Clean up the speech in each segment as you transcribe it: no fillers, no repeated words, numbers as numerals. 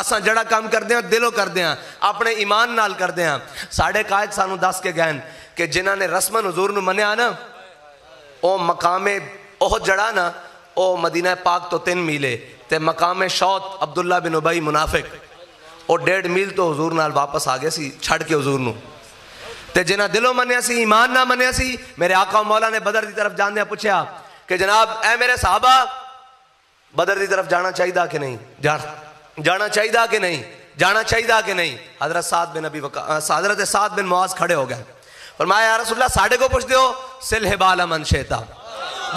اساں جڑا کام کردے ہیں دلوں کردے ہیں اپنے ایمان نال کردے ہیں ساڑھے قائد سانو دس کے گئن کہ جنہاں نے رسمن حضور نو منیا نا او مقام احد جڑا نا او مدینہ پاک تو 3 میلے تے مقام شوت عبداللہ بن ابی منافق او 1.5 میل تو حضور نال واپس آگے سی چھڑ کے حضور نو تے جنہاں دلوں منیا سی ایمان نہ منیا سی میرے آقا و مولا نے بدر دی طرف جاندے پوچھا کہ جناب اے میرے صحابہ بدر دی طرف جانا چاہیے کہ نہیں جانا چاہیے کہ نہیں جانا چاہیے کہ نہیں حضرت سعد بن معاذ کھڑے ہو گئے فرمایا یا رسول اللہ ساڑھے کو پوچھ دیو سل حبال من شیطا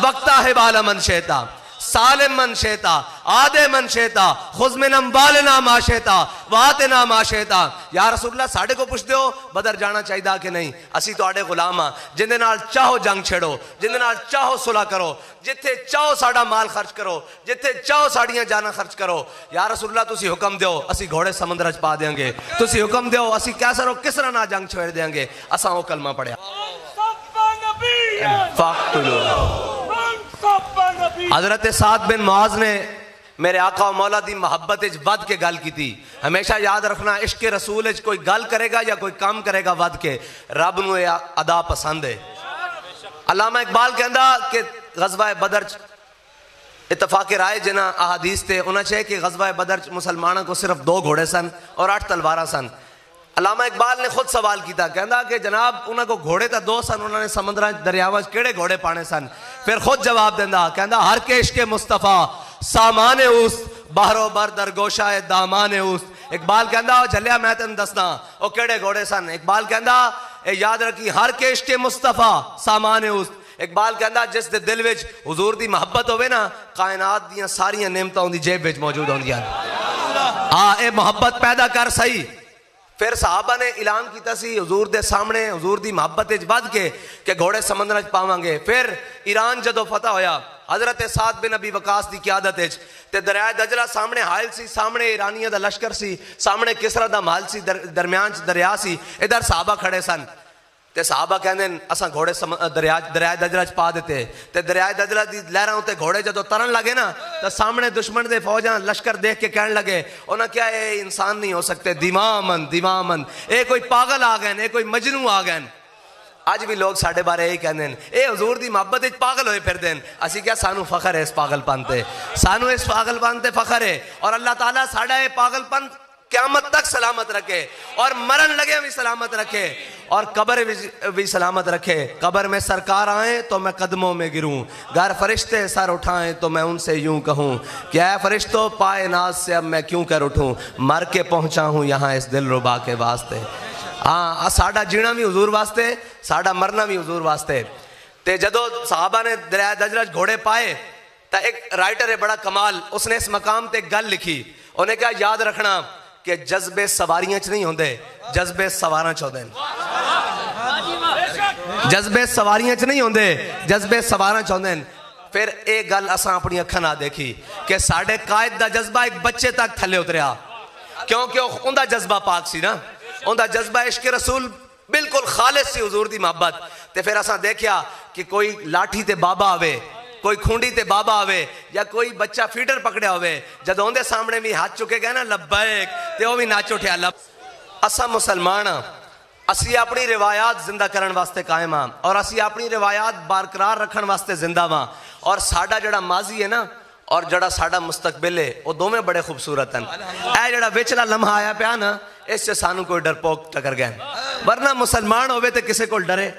وقتا حبال من شیطا سالم من شیطا آدے من شیطا خذ من اموالنا ما شیطا واتنا ما شیطا یا رسول اللہ ساڑھے کو پوچھ دیو بدر جانا چاہیے کہ نہیں اسی تو آڑے غلام ہاں جن دے نال چاہو جنگ چھڑو جن دے نال چاہو صلح کرو جتھے چاہو ساڑا مال خرچ کرو جتھے چاہو ساڑیاں جانا خرچ کرو یا رسول اللہ تسی حکم دیو اسی گھوڑے سمندر چ پا دیں گے تسی حکم دیو اسی کیسر و کسرا نہ جنگ چھوڑ دیں گے اساں وہ کلمہ پڑھیا حضرت سعد بن معاذ نے میرے آقا و مولا دی محبت ود کے گل کی تھی ہمیشہ یاد رکھنا عشق رسول کوئی گل کرے گا یا کوئی کام کرے گا ود کے رب نو ادا پسند ہے علامہ اقبال کہندا کہ غزوہ بدر اتفاق رائے جنہ احادیث تے انہاں چاہے کہ غزوہ بدر مسلمانوں کو صرف 2 گھوڑے سن اور 8 تلوارہ سن علامہ اقبال نے خود سوال کیتا کہندا کہ جناب انہاں کو گھوڑے تا 2 سن انہوں نے سمندرہ دریاوہ کیڑے گھوڑے پانے سن پھر خود جواب دیندہ کہندا ہر کے عشق مصطفیٰ سامان اوست بحر و بر در گوشہ دامان اوست اقبال کہندا جھلیا میں تن دسنا او کیڑے گھوڑے سن اقبال کہندا یاد رکھی ہر کے عشق مصطفیٰ سامان اوست اقبال کہندا جس دے دل وچ حضور دی محبت ہوئے نا کائنات دیاں ساریاں نعمتاں دی جیب وچ موجود ہوندیاں اے محبت پیدا کر صحیح پھر صحابہ نے اعلان کیتا سی حضور دے سامنے حضور دی محبت ود کے کہ گھوڑے سمندر پاواں گے پھر ایران جدو فتح ہویا حضرت سعد بن ابی وقاص دی قیادت تے دریائے دجلہ سامنے حائل سی سامنے ایرانیہ دا لشکر سی سامنے کسرا دا محل سی درمیان دریا سی ادھر صحابہ کھڑے سن تے صحابہ کہندے اساں گھوڑے دریائے دجلہ چ پا دیتے تے دریائے دجلہ دی لہراں تے گھوڑے جدو ترن لگے نا تے سامنے دشمن دے فوجاں لشکر دیکھ کے کہنے لگے انہاں کیا اے انسان نہیں ہو سکتے دیوامن اے کوئی پاگل آ گئے اے کوئی مجنوں آ گئے آج بھی لوگ ساڑھے بارے یہی کہندے ہیں اے حضور دی محبت وچ پاگل ہوئے پھر دین اسی کیا سانو فخر ہے اس پاگل پانتے سانو اس پاگل پانتے فخر ہے اور اللہ تعالیٰ ساڑھا اے پاگل پان قیامت تک سلامت رکھے اور مرن لگے بھی سلامت رکھے اور قبر بھی سلامت رکھے قبر میں سرکار آئیں تو میں قدموں میں گروں گر فرشتے سر اٹھائیں تو میں ان سے یوں کہوں کہ اے فرشتوں پائے ناز سے اب میں کیوں کر اٹھوں مر کے پہنچا ہوں یہاں اس دل ربا کے واسطے ساڑھا جینا بھی حضور واسطے ساڑھا مرنا بھی حضور واسطے تے جدو صحابہ نے دریائے دجلہ گھوڑے پائے تا ایک رائٹر ہے بڑا کمال اس نے اس مقام تے گل لکھی انہیں کہا یاد رکھنا کہ جذبے سواریاں چ نہیں ہوندے جذبے سواراں چ ہوندے جذبے سواریاں چ نہیں ہوندے جذبے سواراں چ ہوندے پھر ایک گل اساں اپنی اکھاں نہ دیکھی کہ ساڑھے قائد دا جذبہ ایک بچے تک تھلے اتریا کیونکہ اوندا جذبہ پاک سی نا اوندا جذبہ عشق رسول بالکل خالص سی حضور دی محبت تے پھر اساں دیکھیا کہ کوئی لاٹھی تے بابا آوے کوئی کھونڈی تے بابا آوے یا کوئی بچہ فیڈر پکڑیا ہوئے جد ہوندے سامنے بھی ہاتھ چکے گئے نا لبیک تے وہ بھی ناچ اٹھیا اسا مسلمان اسی اپنی روایات زندہ کرن واسطے قائم ہاں اور اسی اپنی روایات برقرار رکھن واسطے زندہ ہاں اور ساڈا جڑا ماضی ہے نا اور جڑا ساڈا مستقبل ہے وہ دونوں بڑے خوبصورت ہیں اے جڑا وچلا لمحہ آیا پیا نا اس سے سانو کوئی ڈرپوک ٹکر گئے ورنہ مسلمان ہوئے تے کسے کو ڈرے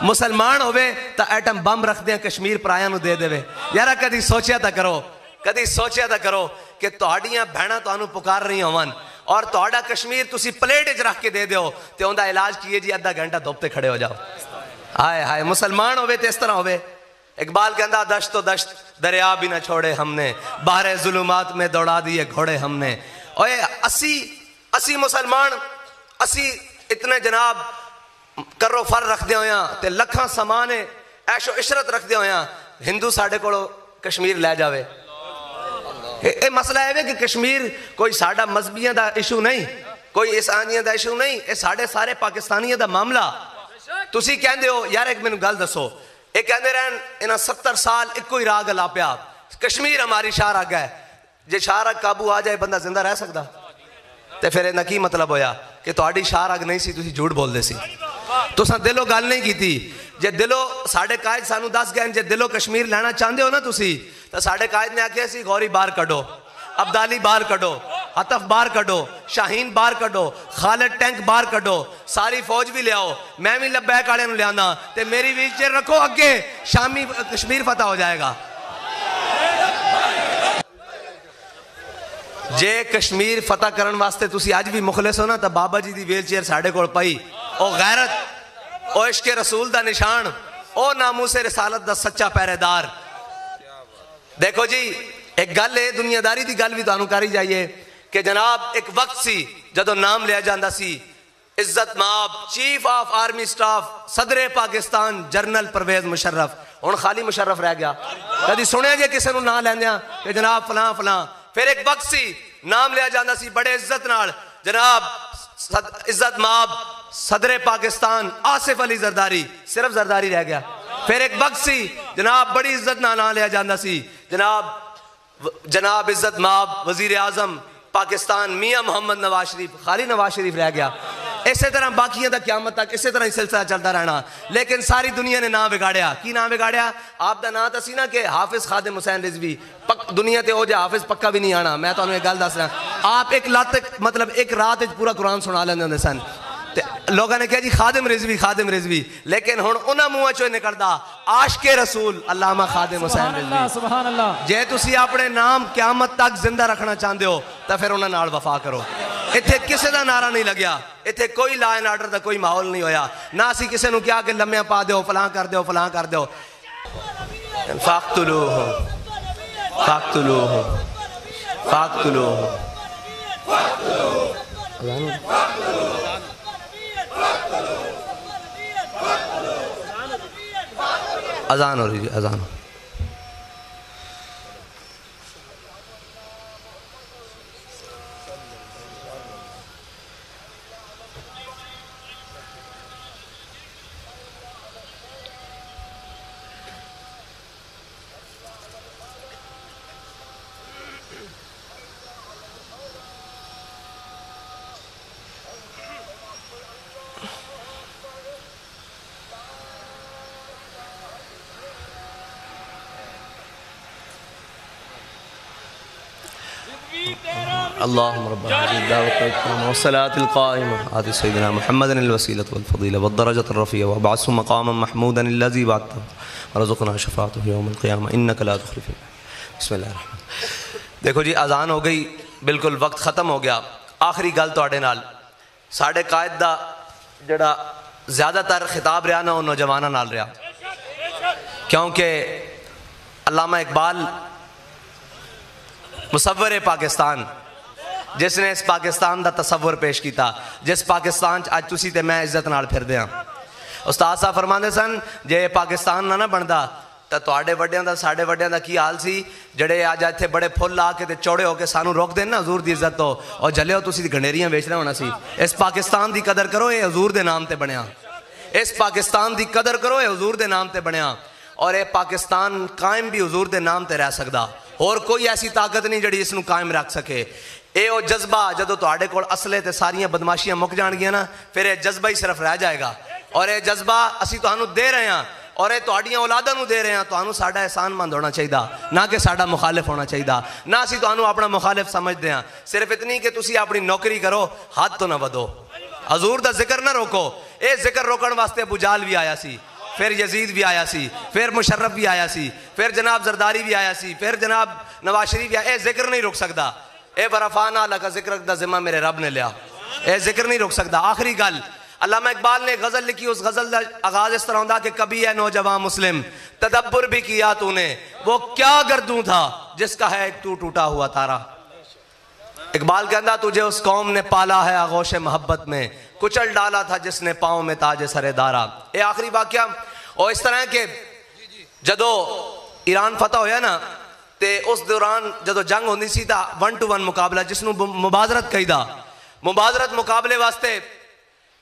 مسلمان ہوئے تا ایٹم بم رکھ دیں کشمیر پرایاں نو دے دے یارا کدی سوچیا تا کرو کہ توڑیاں بہناں تو انو پکار رہی ہوان اور توڑا کشمیر تسی پلیٹ اچ رکھ کے دے دیو تے اندہ علاج کیے جی آدھا گھنٹہ دھوپتے کھڑے ہو جاؤ ہائے مسلمان ہوئے تے اس طرح ہوئے اقبال کہندہ دشت و دشت دریا بھی نہ چھوڑے ہم نے باہر ظلمات میں دوڑا دیے گھوڑے ہم نے اور اسی مسلمان اسی اتنے جناب کرو فر رکھ دے ہویاں تے لکھاں سمانے عیش و عشرت رکھ دے ہویاں ہندو ساڑھے کو کشمیر لے جاوے اے مسئلہ ہے کہ کشمیر کوئی ساڑھا مذہبیاں دا ایشو نہیں کوئی عیسائیاں دا ایشو نہیں اے سارے پاکستانیاں دا معاملہ تسی کہندے ہو یار ایک میں نے گل دسو ایک کہندے رہن انہاں 70 سال ایک کوئی راگ لا پیا کشمیر ہماری شاہ راگ ہے جے شاہ رگ قابو آ جائے بندہ زندہ رہ سکتا؟ تے پھر انہاں کی مطلب ہویا کہ تہاڈی شاہ رگ نہیں سی، تسی جھوٹ بول دے سی، تساں دلوں گل نہیں کیتی۔ جے دلوں ساڈے قائد سانو دس گئے جے دلوں کشمیر لینا چاہندے ہو نا تسی، تو ساڈے قائد نے آکھیا سی غوری باہر کڈو، عبدالی باہر کڈو، عطف باہر کڈو، شاہین باہر کڈو، خالد ٹینک باہر کڈو، ساری فوج بھی لیاؤ، میں بھی لبیک والے نوں لیانا تے میری ویل چیئر رکھو اگے، شامی کشمیر فتح ہو جائے گا۔ جے کشمیر فتح کرن واسطے تسی آج بھی مخلص ہو نا تو بابا جی دی ویل چیئر ساڑھے کوڑ پائی، او غیرت، او عشق رسول دا نشان، او ناموس رسالت دا سچا پہرے دار۔ دیکھو جی ایک گل ہے، دنیا داری دی گل بھی تو کاری جائیے کہ جناب ایک وقت سی جدو نام لیا جاندہ سی عزت مآب چیف آف آرمی سٹاف صدر پاکستان جنرل پرویز مشرف، ہن خالی مشرف رہ گیا، کدی سنے جے کسے نوں نام لیندیاں کہ جناب فلاں فلاں۔ پھر ایک وقت سی نام لیا جاندہ سی بڑے عزت نال جناب عزت مآب صدر پاکستان آصف علی زرداری، صرف زرداری رہ گیا۔ پھر ایک وقت سی جناب بڑی عزت نال نام لیا جاندہ سی جناب عزت مآب وزیر اعظم پاکستان میاں محمد نواز شریف، خالی نواز شریف رہ گیا۔ اسی طرح باقیاں دا قیامت تک اسی طرح سلسلہ چلتا رہنا، لیکن ساری دنیا نے نام بگاڑیا۔ کی نام بگاڑیا؟ آپ دا نام تسی نا کہ حافظ خادم حسین رضوی، دنیا تے ہو جائے حافظ پکا بھی نہیں آنا، میں تو انہوں ایک گل دس رہا، آپ ایک مطلب ایک رات پورا قرآن سنا لیندے ہوندے سن، لوگوں نے کہا جی خادم رضوی، لیکن ہن انہاں منہ چوں نکلدا عاشق رسول علامہ خادم حسین رضوی۔ سبحان اللہ۔ جے تسی اپنے نام قیامت تک زندہ رکھنا چاہندے ہو تو پھر انہاں نال وفا کرو۔ اتھے کسے دا نعرہ نہیں لگیا، اتھے کوئی لا اینڈ آرڈر دا کوئی ماحول نہیں ہویا، نہ اسی کسے نوں کیا کہ لمحے پا دیو فلاں کر دیو فلاں کر دیو۔ فاقتلوہ اذان ہو رہی جی، اذان۔ اللهم رب هذه الدعوة التامة والصلاة القائمة آت سيدنا محمد الوسيلة والفضيلة والدرجة الرفيعة وابعثه مقاما محمودا الذي وعدته ورزقنا شفاعته يوم القيامة إنك لا تخلف الميعاد۔ بسم اللہ الرحمن الرحیم۔ دیکھو جی اذان ہو گئی، بالکل وقت ختم ہو گیا۔ آخری گل تواڈے نال ساڈے قائد دا جڑا زیادہ تر خطاب رہا نا وہ نوجواناں نال رہا، کیونکہ علامہ اقبال مصور پاکستان جس نے اس پاکستان دا تصور پیش کیتا، جس پاکستان آج تسی تے میں عزت نال پھر دیاں۔ استاد صاحب فرماندے سن جے پاکستان نہ بندا تو تواڈے وڈیاں دا ساڈے وڈیاں دا کی حال سی، جڑے آج ایتھے بڑے پھل آ کے تے چوڑے ہو کے سانو روک دین نا حضور دی عزت تو، اور جلے ہو تسی گھنڈیریاں بیچ رہے ہونا سی۔ اس پاکستان دی قدر کرو، یہ حضور دے نام تے بنیا۔ اس پاکستان دی قدر کرو، یہ حضور دے نام تے بنیا، اور یہ پاکستان قائم بھی حضور دے نام تے رہ سکدا، اور کوئی ایسی طاقت نہیں جڑی اس نو قائم رکھ سکے۔ اے او جذبہ جدو تواڈے کول اصلے تے ساریاں بدماشیاں مک جان گیاں نا، پھر یہ جذبہ ہی صرف رہ جائے گا، اور یہ جذبہ اسی تہانوں دے رہے ہیں، اور یہ تہاڈیاں اولاداں نوں دے رہے ہیں۔ تہانوں ساڈا احسان مند ہونا چاہیے، نہ کہ ساڈا مخالف ہونا چاہیے، نہ اسی تہانوں اپنا مخالف سمجھدے ہیں۔ صرف اتنی کہ تسی اپنی نوکری کرو، حد تو نہ ودو، حضور دا ذکر نہ روکو۔ اے ذکر روکن واسطے ابو جہل بھی آیا سی، پھر یزید بھی آیا سی، پھر مشرف بھی آیا سی، پھر جناب زرداری بھی آیا سی، پھر جناب نواز شریف بھی آیا۔ اے ذکر نہیں روک سکتا۔ اے ورفعنا لک ذکرک دا ذمہ میرے رب نے لیا، اے ذکر نہیں روک سکتا۔ آخری گل، علامہ اقبال نے غزل لکھی، اس غزل دا آغاز اس طرح ہوندا کہ کبھی اے نوجوان مسلم تدبر بھی کیا تو نے، وہ کیا گردوں تھا جس کا ہے ایک تو ٹوٹا ہوا تارا۔ اقبال کہندا تجھے اس قوم نے پالا ہے آغوش محبت میں، کچل ڈالا تھا جس نے پاؤں میں تاج سر دارا۔ اے آخری واقعہ، اور اس طرح کہ جدو ایران فتح ہویا نا تے اس دوران جدو جنگ ہوندی سی تا 1 to 1 مقابلہ جس نو مبازرت کہی دا، مبازرت مقابلے واسطے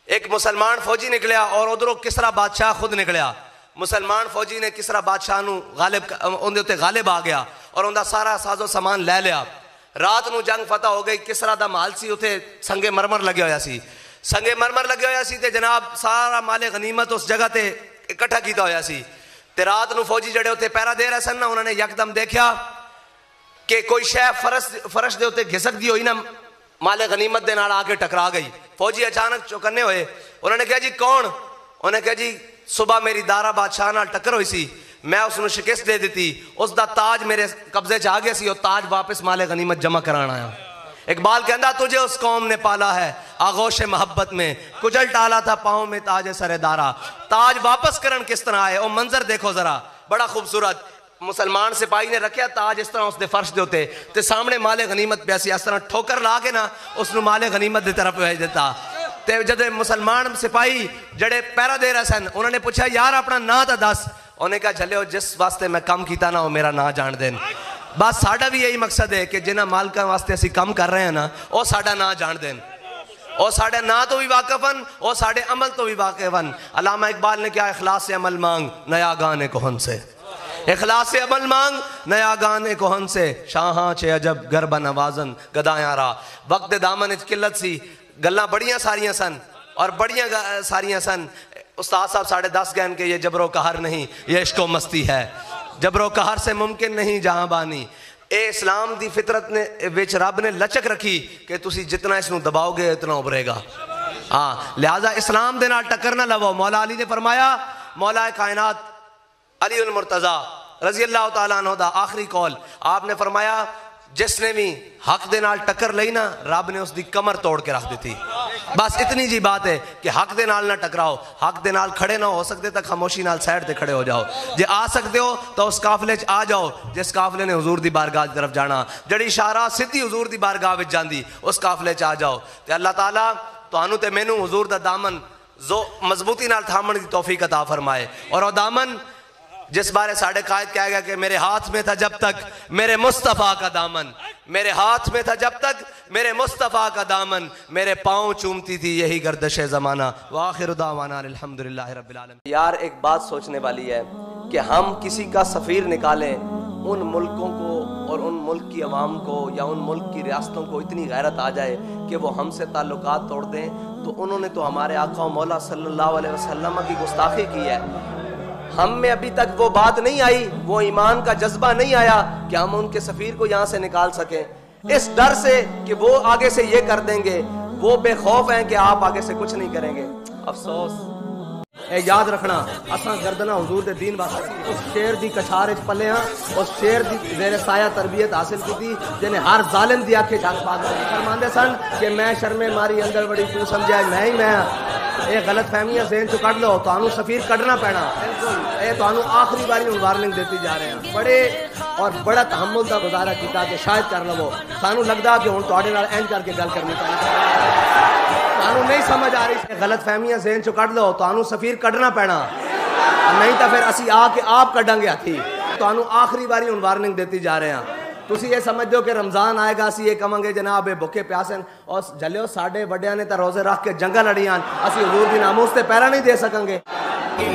ایک مسلمان فوجی نکلیا اور ادھروں کسرا بادشاہ خود نکلیا۔ مسلمان فوجی نے کسرا بادشاہ نو غالب آ گیا اور اندہ سارا ساز و سامان لے لیا، رات نو جنگ فتح ہو گئی. کسرا دا محل سی, اتنے سنگے مرمر لگے ہویا سی. سنگے مرمر لگے ہویا سی تے جناب سارا مال غنیمت اس جگہ تے اکٹھا کیتا ہویا سی. تے رات نو فوجی جڑے اتنے پہرا دے رہے سن نا, انہوں نے یکدم دیکھا کہ کوئی شے فرش دے اتنے گھسک دی ہوئی نا, مال غنیمت دے نال آ کے ٹکرا گئی. فوجی اچانک چوکنے ہوئے. انہوں نے کہا جی کون؟ انہوں نے کہا جی صبح میری دارا بادشاہ نال ٹکر ہوئی سی, میں اس نے شکست دے دیتی, اس دا تاج میرے قبضے چ آ گیا سی, اور تاج واپس مال غنیمت جمع کرانا آیا. اقبال کہندا تجھے اس قوم نے پالا ہے آغوش محبت میں, کچل ٹالا تھا پاؤں میں تاج سر دارا. تاج واپس کرن کس طرح آئے, او منظر دیکھو ذرا, بڑا خوبصورت. مسلمان سپاہی نے رکھیا تاج اس طرح اس دے فرش دے ہوتے تے سامنے مال غنیمت پیاسی, اس طرح ٹھوکر لا کے نا اس نو مال غنیمت دے طرف بھیج دیتا. تے جد مسلمان سپاہی جڑے پہرا دے رہے سن, انہوں نے پوچھا یار اپنا نا تا دس. انہوں نے کہا جھلے جس واسطے میں کم کیتا نا وہ میرا نا جان دین. بس ساڈا بھی یہی مقصد ہے کہ جنہ مالکاں واسطے اسی کم کر رہے ہیں نا, وہ ساڈا نا جان دین, وہ ساڈے نا تو بھی واقفن, وہ ساڈے عمل تو بھی واقفن. علامہ اقبال نے کیا اخلاص سے عمل مانگ نیا گانے کہن سے, اخلاص سے عمل مانگ نیا گانے کہن سے. شاہاں چے عجب گربہ نوازن گدایاں را, وقت دامن اچ قلت سی, گلاں بڑیاں ساریاں سن اور بڑیاں ساریاں سن. استاد صاحب 10:30 گہن کہ یہ جبر و قہر نہیں, یہ عشق و مستی ہے, جبر و قہر سے ممکن نہیں جہاں بانی. اے اسلام دی فطرت نے وچ رب نے لچک رکھی کہ تسی جتنا اس نو دباؤ گے اتنا ابھرے گا. ہاں لہذا اسلام دے نال ٹکر نہ لو. مولا علی نے فرمایا, مولا کائنات علی المرتضیٰ رضی اللہ تعالیٰ عنہ دا آخری قول, آپ نے فرمایا جس نے بھی حق دے نال ٹکر لئی نا, رب نے اس دی کمر توڑ کے رکھ دیتی. بس اتنی جی بات ہے کہ حق دے نال نہ ٹکراؤ, حق دے نال کھڑے نہ ہو سکتے تک خاموشی نال سائڈ تے کھڑے ہو جاؤ. جے آ سکتے ہو تو اس قافلے چ آ جاؤ جس قافلے نے حضور دی بارگاہ دی طرف جانا, جڑی اشارہ سیدھی حضور دی بارگاہ وچ جاندی اس قافلے چ آ جاؤ. تے اللہ تعالیٰ تانوں تے مینوں حضور دا دامن مضبوطی نال تھامن دی توفیق عطا فرمائے. اور وہ دامن جس بارے ساڑھے قائد کہا گیا کہ میرے ہاتھ میں تھا جب تک میرے مصطفیٰ کا دامن, میرے ہاتھ میں تھا جب تک میرے مصطفیٰ کا دامن, میرے پاؤں چومتی تھی یہی گردش زمانہ. وآخر دعوانا الحمدللہ رب العالمین. یار ایک بات سوچنے والی ہے کہ ہم کسی کا سفیر نکالیں, ان ملکوں کو اور ان ملک کی عوام کو یا ان ملک کی ریاستوں کو اتنی غیرت آ جائے کہ وہ ہم سے تعلقات توڑ دیں, تو انہوں نے تو ہمارے آقا و مولا صلی اللہ علیہ وسلم کی گستاخی کی ہے. ہم میں ابھی تک وہ بات نہیں آئی, وہ ایمان کا جذبہ نہیں آیا کہ ہم ان کے سفیر کو یہاں سے نکال سکیں, اس ڈر سے کہ وہ آگے سے یہ کر دیں گے. وہ بے خوف ہیں کہ آپ آگے سے کچھ نہیں کریں گے. افسوس اے یاد رکھنا, اساں گردنا حضور دے دین واسطے اس شیر دی کچھار وچ پلے ہاں, اس شیر دی زیر سایہ تربیت حاصل کی تھی جنہیں ہر ظالم دی آنکھیں جھاگ پا دے. فرماندے سن کہ میں شرمے ماری اندر بڑی تو سمجھا میں ہی میں ہاں. یہ غلط فہمیاں ذہن چ کڈ لو, تانوں سفیر کڈنا پینا. اے تانوں آخری باری وارننگ دیتی جا رہے ہیں. بڑے اور بڑا تحمل دا گزارا کیتا کہ شاید کر لو, سانوں لگدا کہ ہن تواڈے نال اینج کر کے گل کرنی چاہیے. تانوں نہیں سمجھ آ رہی, غلط فہمیاں ذہن چ کڈ لو, تانوں سفیر کڈنا پینا, نہیں تو پھر اسی آ کے آپ کڈاں گے ہاتھی. تانوں آخری باری ہن وارننگ دیتی جا رہے ہیں. تسی یہ سمجھ دو کہ رمضان آئے گا, اسی یہ کہاں گے جناب بھوکے پیاسن, اور جلو ساڈے وڈیاں نے تا روزے رکھ کے جنگاں لڑیاں, اسی حضور دی ناموس تے پیرا نہیں دے سکیں گے.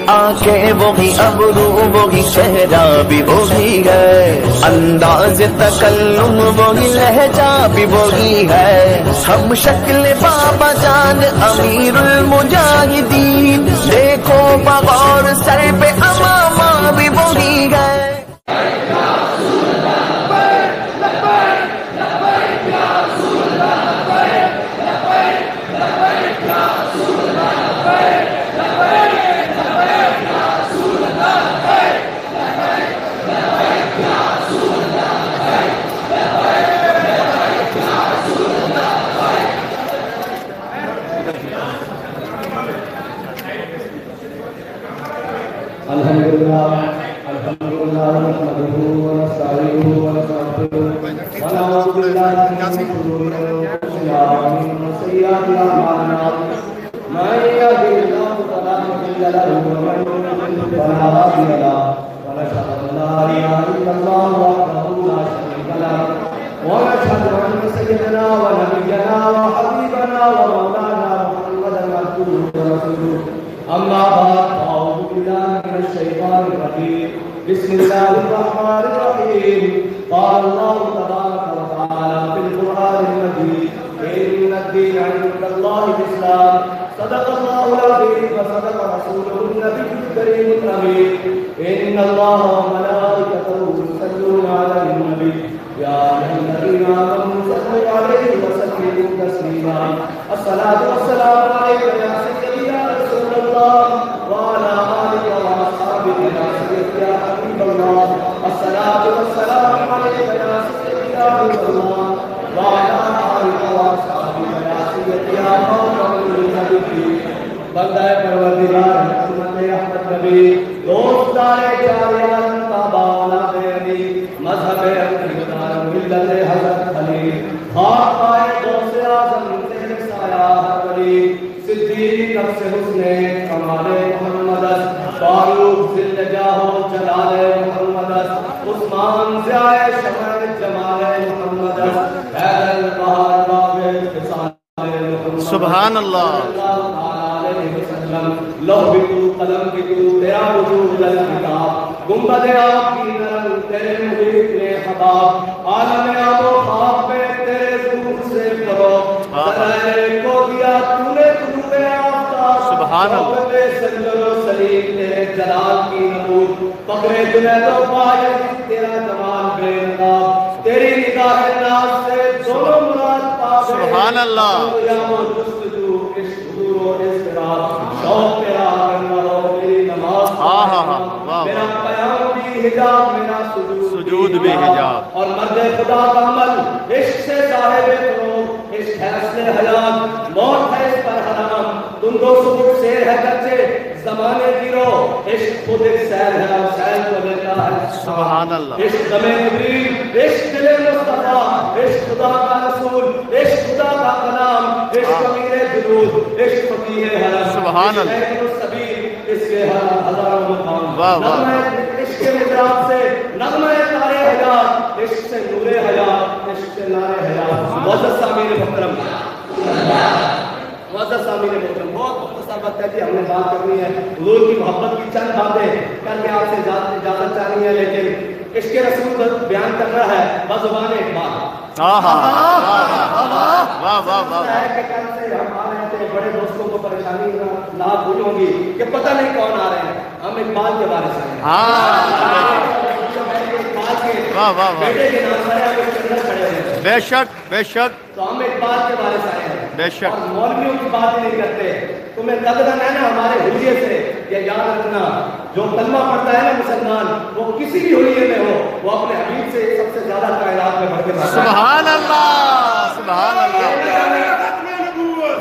آنکھیں وہی ابرو وہی چہرہ بھی وہی ہے, انداز تکلم وہی لہجہ بھی وہی ہے. ہم شکل بابا جان امیر المجاہدین, دیکھو بغور سر پہ امامہ بھی وہی ہے. الحمدللہ نحمده ونستعینه ونستغفره ونعوذ باللہ من شرور انفسنا ومن سیئات اعمالنا من یهده اللہ فلا مضل له ومن یضلل فلا هادی له ونشهد ان لا اله الا اللہ وحده لا شریک له ونشهد ان سیدنا ونبینا وحبیبنا ومولانا محمدا عبده ورسوله. اما بعد فاعوذ باللہ من الشیطان الرجیم, بسم الله الرحمن الرحيم. قال الله تبارك وتعالى في القرآن المجيد: إن الدين عند الله الإسلام. صدق الله العظيم وصدق رسوله النبي الكريم الأمين. إن الله وملائكته يصلون على النبي يا أيها الذين آمنوا صلوا عليه وسلموا تسليما. الصلاة والسلام عليك يا سيدي يا رسول الله وعلى آلك وأصحابك يا سيدي يا حبيب الله. الصلاة والسلام عليك يا سيدي يا رسول الله وعلى آلك وأصحابك يا سيدي يا خاتم النبيين. بندہ پروردگار حکمت احمد نبی دوستار جاریان تابانا دیدی مذہب اقتدار ملت حضرت علی خاک پائے دوست اعظم تیرے سایہ ولی صدیق نفس حسن کمال محمد فاروق ذل جاہ و جلال محمد عثمان ضیاء شمع جمال محمد حیدر بہار باب اتصال سبحان اللہ. لوح بھی تو قلم بھی تو تیرا وجود الکتاب گنبد آپ کی نرم تیرے محیط میں خطاب عالم آب و خواب میں تیرے ظہور سے کرو ذرائع کو دیا تو نے قلوب آفتاب سبحان اللہ. سنجر و سلیم تیرے جلال کی نور فقر جنید و باید تیرا جمال بے نقاب تیری نگاہ ناز سے دونوں مراد پا گئے. سبحان اللہ. شوق تیرا کرنا ہو میری نماز میرا قیام بھی حجاب میرا سجود بھی حجاب اور مرد خدا کا عمل عشق سے صاحب فروغ عشق ہے اصل حیات موت ہے اس پر حرام تم دو سبک شیر ہے گرچہ زمانے گیرو عشق خود ایک سیر ہے اور سیر کو لیتا ہے. سبحان اللہ. عشق دم جبریل عشق دل مصطفیٰ عشق خدا کا رسول عشق خدا کا کلام عشق امیر جلود عشق فقیہ حرم سبحان اللہ. اس کے ہزاروں مقام واہ واہ. عشق کے مزراب سے نغمہ تارے حیات عشق سے نور حیات عشق سے نار حیات. معزز سامعین محترم معزز سامعین محترم بہت مختصر وقت ہے کہ ہم نے بات کرنی ہے حضور کی محبت کی چند باتیں کر کے آپ سے اجازت چاہنی ہے لیکن عشق رسول کو بیان کر رہا ہے بزبان اقبال. واہ واہ واہ. کہ کل سے ہم آ رہے تھے بڑے دوستوں کو پریشانی نہ بھول ہوگی کہ پتہ نہیں کون آ رہے ہیں ہم اقبال کے بارے سے واہ واہ واہ. بیٹے کے نام سے آپ اندر کھڑے ہیں بے شک بے شک. تو ہم اقبال کے بارے سے آئے ہیں بے شک. اور مولویوں کی بات نہیں کرتے تمہیں قدر ہے نا ہمارے حلیے سے یہ یاد رکھنا جو کلمہ پڑھتا ہے نا مسلمان وہ کسی بھی حلیے میں ہو وہ اپنے حبیب سے سب سے زیادہ کائنات میں بڑھ کے بات. سبحان اللہ سبحان اللہ.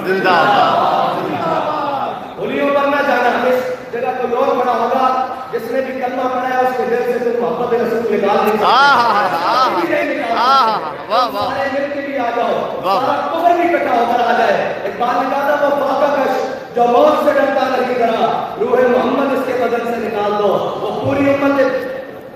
زندہ حلیوں پر نہ جانا اس جگہ کوئی اور پڑا ہوگا جس نے بھی کلمہ پڑھا ہے اس کے دل سے تم محبت رسول نکال نہیں سارے مل کے بھی آ جاؤ سارا کفر بھی کٹا ہو کر آ جائے. اقبال نے کہا تھا وہ فاقہ کش جو موت سے ڈرتا نہیں کرا روح محمد اس کے بدن سے نکال دو. وہ پوری امت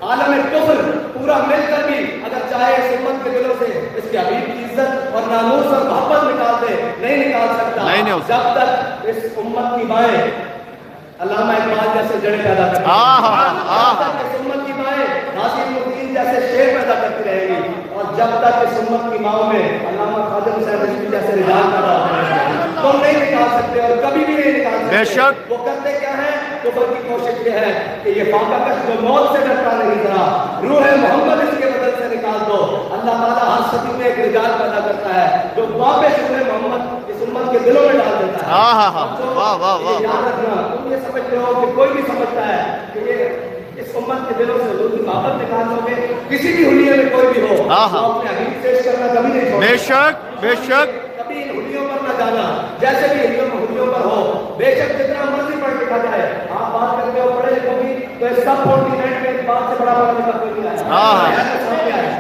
عالم کفر پورا مل کر بھی اگر چاہے اس امت کے دلوں سے اس کے حبیب کی عزت اور ناموس اور محبت نکال دے نہیں نکال سکتا جب تک اس امت کی مائیں علامہ اقبال جیسے جڑیں پیدا کرتی ہیں اس امت کی مائیں ناصر الدین جیسے شعر پیدا کرتی رہے گی اور جب تک اس امت کی ماؤں میں علامہ خواجہ حسین رشید جیسے رجال پیدا ہوتے ہیں تم نہیں نکال سکتے اور کبھی بھی نہیں نکال سکتے. بے شک. وہ کرتے کیا ہے کفر کی کوشش یہ ہے کہ یہ فاقہ کش جو موت سے ڈرتا نہیں ذرا روح محمد اس کے بدن سے نکال دو. اللہ تعالیٰ ہر صدی میں ایک رجال پیدا کرتا ہے جو واپس روح محمد اس امت کے دلوں میں ڈال دیتا ہے. واہ واہ واہ. یاد رکھنا تم یہ سمجھتے ہو کہ کوئی بھی سمجھتا ہے کہ یہ اس امت کے دلوں سے حضور کی محبت نکال دو گے کسی بھی حلیے میں کوئی بھی ہو تو اپنے حبیب پیش کرنا کبھی نہیں چھوڑنا. بے شک بے شک. کبھی ان حلیوں پر نہ جانا جیسے بھی حلیوں پر ہو بے شک جتنا مرضی پڑھ لکھا جائے آپ بات کرتے ہو پڑھے لکھو بھی تو اس سب 49 میں ایک بات سے بڑا پڑھا لکھا کوئی نہیں آیا.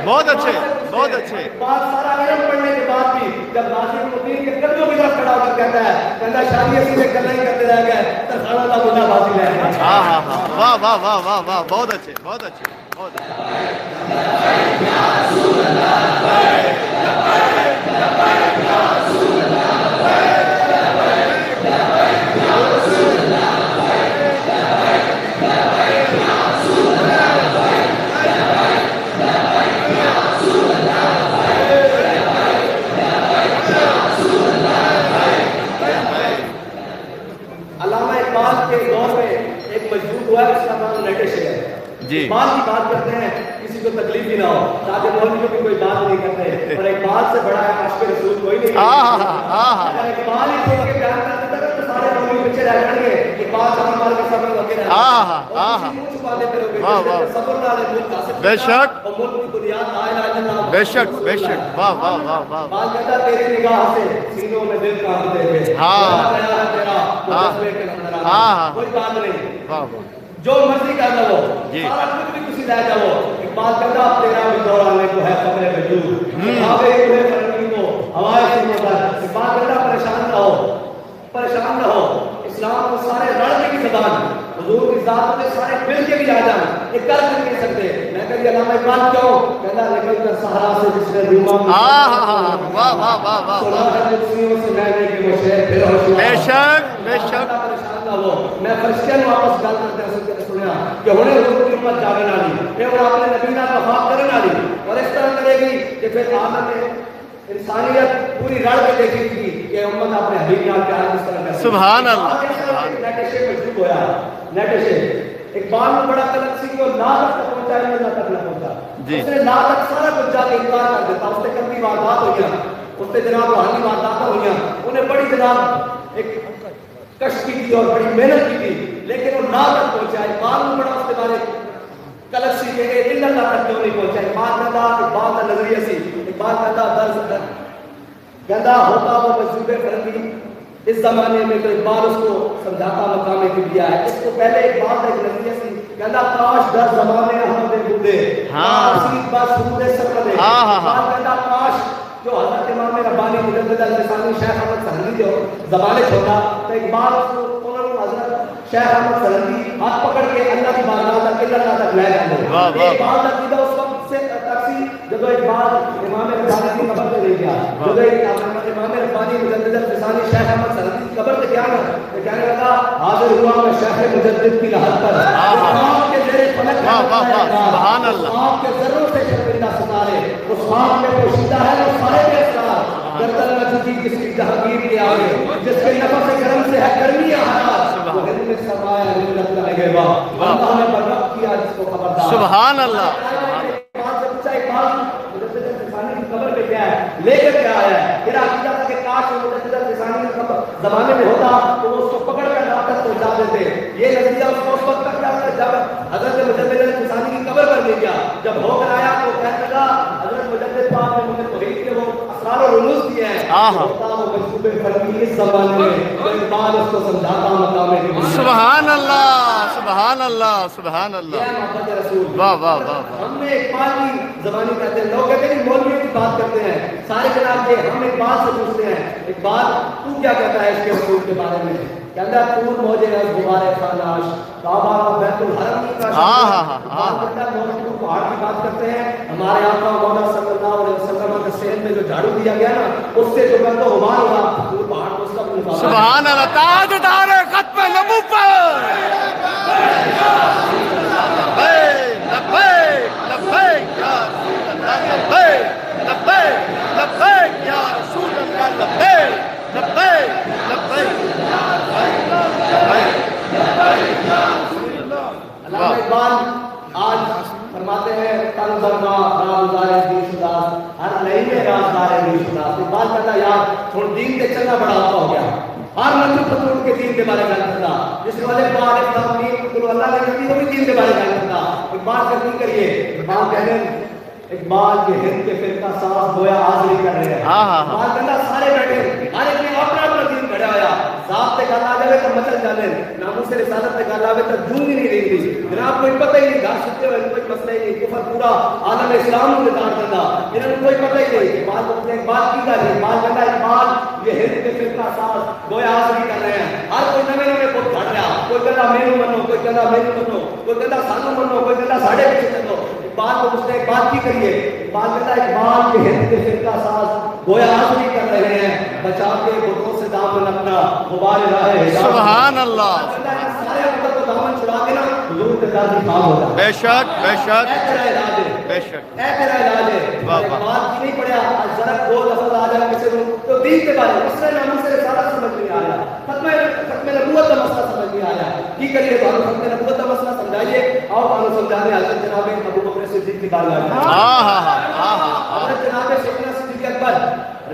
بہت اچھے بہت اچھے. بات سارا علم پڑھنے کے بعد بھی جب ناصر الدین کے قدموں کی طرف کھڑا ہو کر کہتا ہے کہتا شادی اسی سے گلا ہی کرتے رہ گئے ترخانہ کا بندہ بازی رہ گیا. واہ واہ واہ واہ واہ. بہت اچھے بہت اچھے بہت جی اقبال کی بات کرتے ہیں کسی کو تکلیف بھی نہ ہو، تاکہ مولویوں کی کوئی بات نہیں کرتے، اور اقبال سے بڑا ہے عاشق رسول کوئی نہیں ہے۔ اگر اقبال ہی چھوڑ کے بیان کر دیتا تو سارے مولوی پیچھے رہ جائیں گے، اقبال سے مال کے صبر لگے رہے بے شک اور ملک کی بنیاد لا الہ الا اللہ۔ بے شک بے شک، واہ واہ واہ واہ، اقبال کہتا تیری نگاہ سے سینوں میں دل کانپتے تھے، کوئی بات نہیں، جو مرضی کر لو سارا کچھ بھی کسی رہ جاؤ، اقبال کہتا تیرا بھی دور آنے کو ہے قبر وجود، خوابے ہوئے فرنگی کو ہوائے سینوں پر۔ اقبال کہتا پریشان نہ ہو، پریشان نہ ہو، اسلام کو سارے لڑنے کی زبان، حضور کی ذات میں سارے مل کے بھی آ جائیں، یہ کر نہیں سکتے۔ میں کہتی علامہ اقبال کیوں کہتا نکل کر صحرا سے جس نے روما واہ واہ واہ واہ، سنا ہے جسیوں سے میں نے کہ وہ شہر پھر ہوشیار، بے شک بے شک، پریشان نہ ہو۔ میں فرشتیاں واپس گل کرتے ہیں سنیا کہ ہونے حضور کی امت جاگن والی کہ وہ اپنے نبی نال وفا کرنے والی، اور اس طرح کرے گی کہ پھر عالم میں انسانیت پوری رڑ کے دیکھی تھی کہ امت اپنے حبیب نال پیار کس طرح کرے۔ سبحان اللہ، نیٹ شے مجذوب ہویا، نیٹ شے اقبال میں بڑا طلب سی کہ لا تک پہنچا ہے نہ تک نہ پہنچا، اس نے لا تک سارا کچھ جا کے انکار کر دیتا، اس نے کبھی واردات ہوئی، اس نے جناب روحانی واردات ہوئی، انہیں بڑی جناب ایک کشش کی تھی اور بڑی محنت کی تھی، لیکن وہ لا تک پہنچا۔ اقبال میں بڑا اس کے بارے کلک سی کہ الا اللہ تک کیوں نہیں پہنچا۔ اقبال کا نظریہ سی، اقبال کہتا درد گندا ہوتا وہ مجذوب فرنگی، اس زمانے میں تو اقبال اس کو سمجھاتا مقام کبریا ہے۔ اس کو پہلے اقبال کا ایک نظریہ سی کہتا کاش در زمانے احمد بودے نصیب بس سرود سرکدے، اقبال کہتا کاش جو حضرت امام ربانی مجدد الفسانی شیخ احمد سہلوی جو زمانے چھوڑا تو اقبال اس کو حضرت شیخ احمد سہلوی ہاتھ پکڑ کے اللہ کی بارگاہ تک اللہ تک لے جاتے۔ اقبال کا عقیدہ اس وقت سے تقسیم جب اقبال امام ربانی کی قبر پہ لے گیا، جب امام ربانی مجدد الفسانی شیخ احمد سہلوی کی قبر پہ گیا نا تو کہنے لگا حاضر ہوا میں شیخ مجدد کی لحد پر، آپ کے زیر فلک سبحان اللہ، آپ کے ذروں سے شرمندہ ستارے، اس خواب میں پوشیدہ ہے وہ سارے کے اسرار، گردن نہ جھکی کس کی جہانگیر کے آگے، جس کے نفس گرم سے ہے گرمی حیات، وہ ہند میں سرمایہ ملت کا لگے گا، اللہ نے برکت کیا جس کو خبردار۔ سبحان اللہ، قبر پہ کیا ہے لے کر کے آیا ہے، پھر عقیدہ تھا کہ کاش وہ مجدد الفسانی زمانے میں ہوتا تو وہ اس کو پکڑ کر رات تک پہنچا دیتے۔ یہ نتیجہ اس کو اس وقت تک جاتا جب حضرت مجدد الفسانی کی قبر پر لے گیا، جب ہو کر آیا تو کہنے لگا حضرت مجدد پاک نے مجھے توحید کے وہ اسرار و رموز دیے ہیں، ہوتا وہ مجذوب فرنگی اس زمانے میں جو اقبال اس کو سمجھاتا مقام کبریا۔ سبحان اللہ سبحان اللہ سبحان اللہ، محمد رسول واہ واہ واہ، ہم نے اقبال کی زبانی کہتے ہیں، لوگ کہتے ہیں مولویوں کی بات کرتے ہیں سارے جناب یہ، ہم اقبال سے پوچھتے ہیں اقبال تو کیا کہتا ہے اس کے حصول کے بارے میں؟ کہتا ہے طور موجے از غبار خاناش کعبہ بیت الحرم کا موجود پہاڑ کی بات کرتے ہیں، ہمارے آقا مولا صلی اللہ علیہ وسلم کے سین میں جو جھاڑو دیا گیا نا اس سے جو گند و غبار ہوا طور پہاڑ کو اس کا مقابلہ۔ سبحان اللہ، تاجدار ختم نبوت، لبیک لبیک یا رسول اللہ، لبیک لبیک یا رسول اللہ، لبیک لبیک لبیک علامہ اقبال آج فرماتے ہیں تن برما رازدار دین شدہ ہر نئی میں رازدار دین شدہ۔ اقبال کہتا یار تھوڑ دین کے چلنا بڑا آتا ہو گیا، ہر نبی پتھر کے دین کے بارے میں کرتا، جس نے والے پاک اسلام دین کو اللہ نے نبی کو بھی دین کے بارے میں کرتا۔ اقبال سے نہیں کریے، اقبال کہتے ہیں اقبال کے ہند کے فرقہ ساز گویا حاضری کر رہے ہیں، اقبال کہتا سارے بیٹھے ہر ایک نے اپنا اپنا دین کھڑا ہوا، ذات تے گل آ جائے تو مچل جانے، ناموس سے رسالت تے گل آوے تو جون ہی نہیں رہتی، جناب کوئی پتہ ہی نہیں، گھر ستے ہوئے کوئی مسئلہ ہی نہیں، کفر پورا عالم اسلام کو نکال دیتا، انہوں نے کوئی پتہ ہی نہیں۔ اقبال کو پوچھتے اقبال کی گل ہے، اقبال کہتا اقبال یہ ہند کے فرقہ ساز گویا حاضری کر رہے ہیں، ہر کوئی نویں نویں بت کھڑ رہا، کوئی کہتا مینوں منو، کوئی کہتا مینوں منو، کوئی کہتا سانو منو، کوئی کہتا ساڈے پیچھے چلو۔ اقبال کو پوچھتے اقبال کی کریے؟ اقبال کہتا ہے اقبال کے ہند کے فرقہ ساز گویا حاضری کر رہے ہیں، بچا کے بتوں سے دامن اپنا غبار راہ ہدایت۔ سبحان اللہ، سارے وقت کو دامن چھڑا کے نا حضور کے در کی خواب ہوتا ہے۔ بے شک بے شک اے تیرا علاج ہے، بے شک، اے تیرا علاج ہے۔ اقبال کی نہیں پڑھا آج ذرا دو لفظ آ جائے کسی کو تو دین کے بارے میں مسئلہ ناموں سے رسالت سمجھ نہیں آ رہا، ختم نبوت کا مسئلہ سمجھ نہیں آ رہا، کی کریے؟ تو ختم نبوت کا مسئلہ سمجھائیے، آؤ سمجھانے صدیق کی بارگاہ میں حضرت جناب سیدنا صدیق اکبر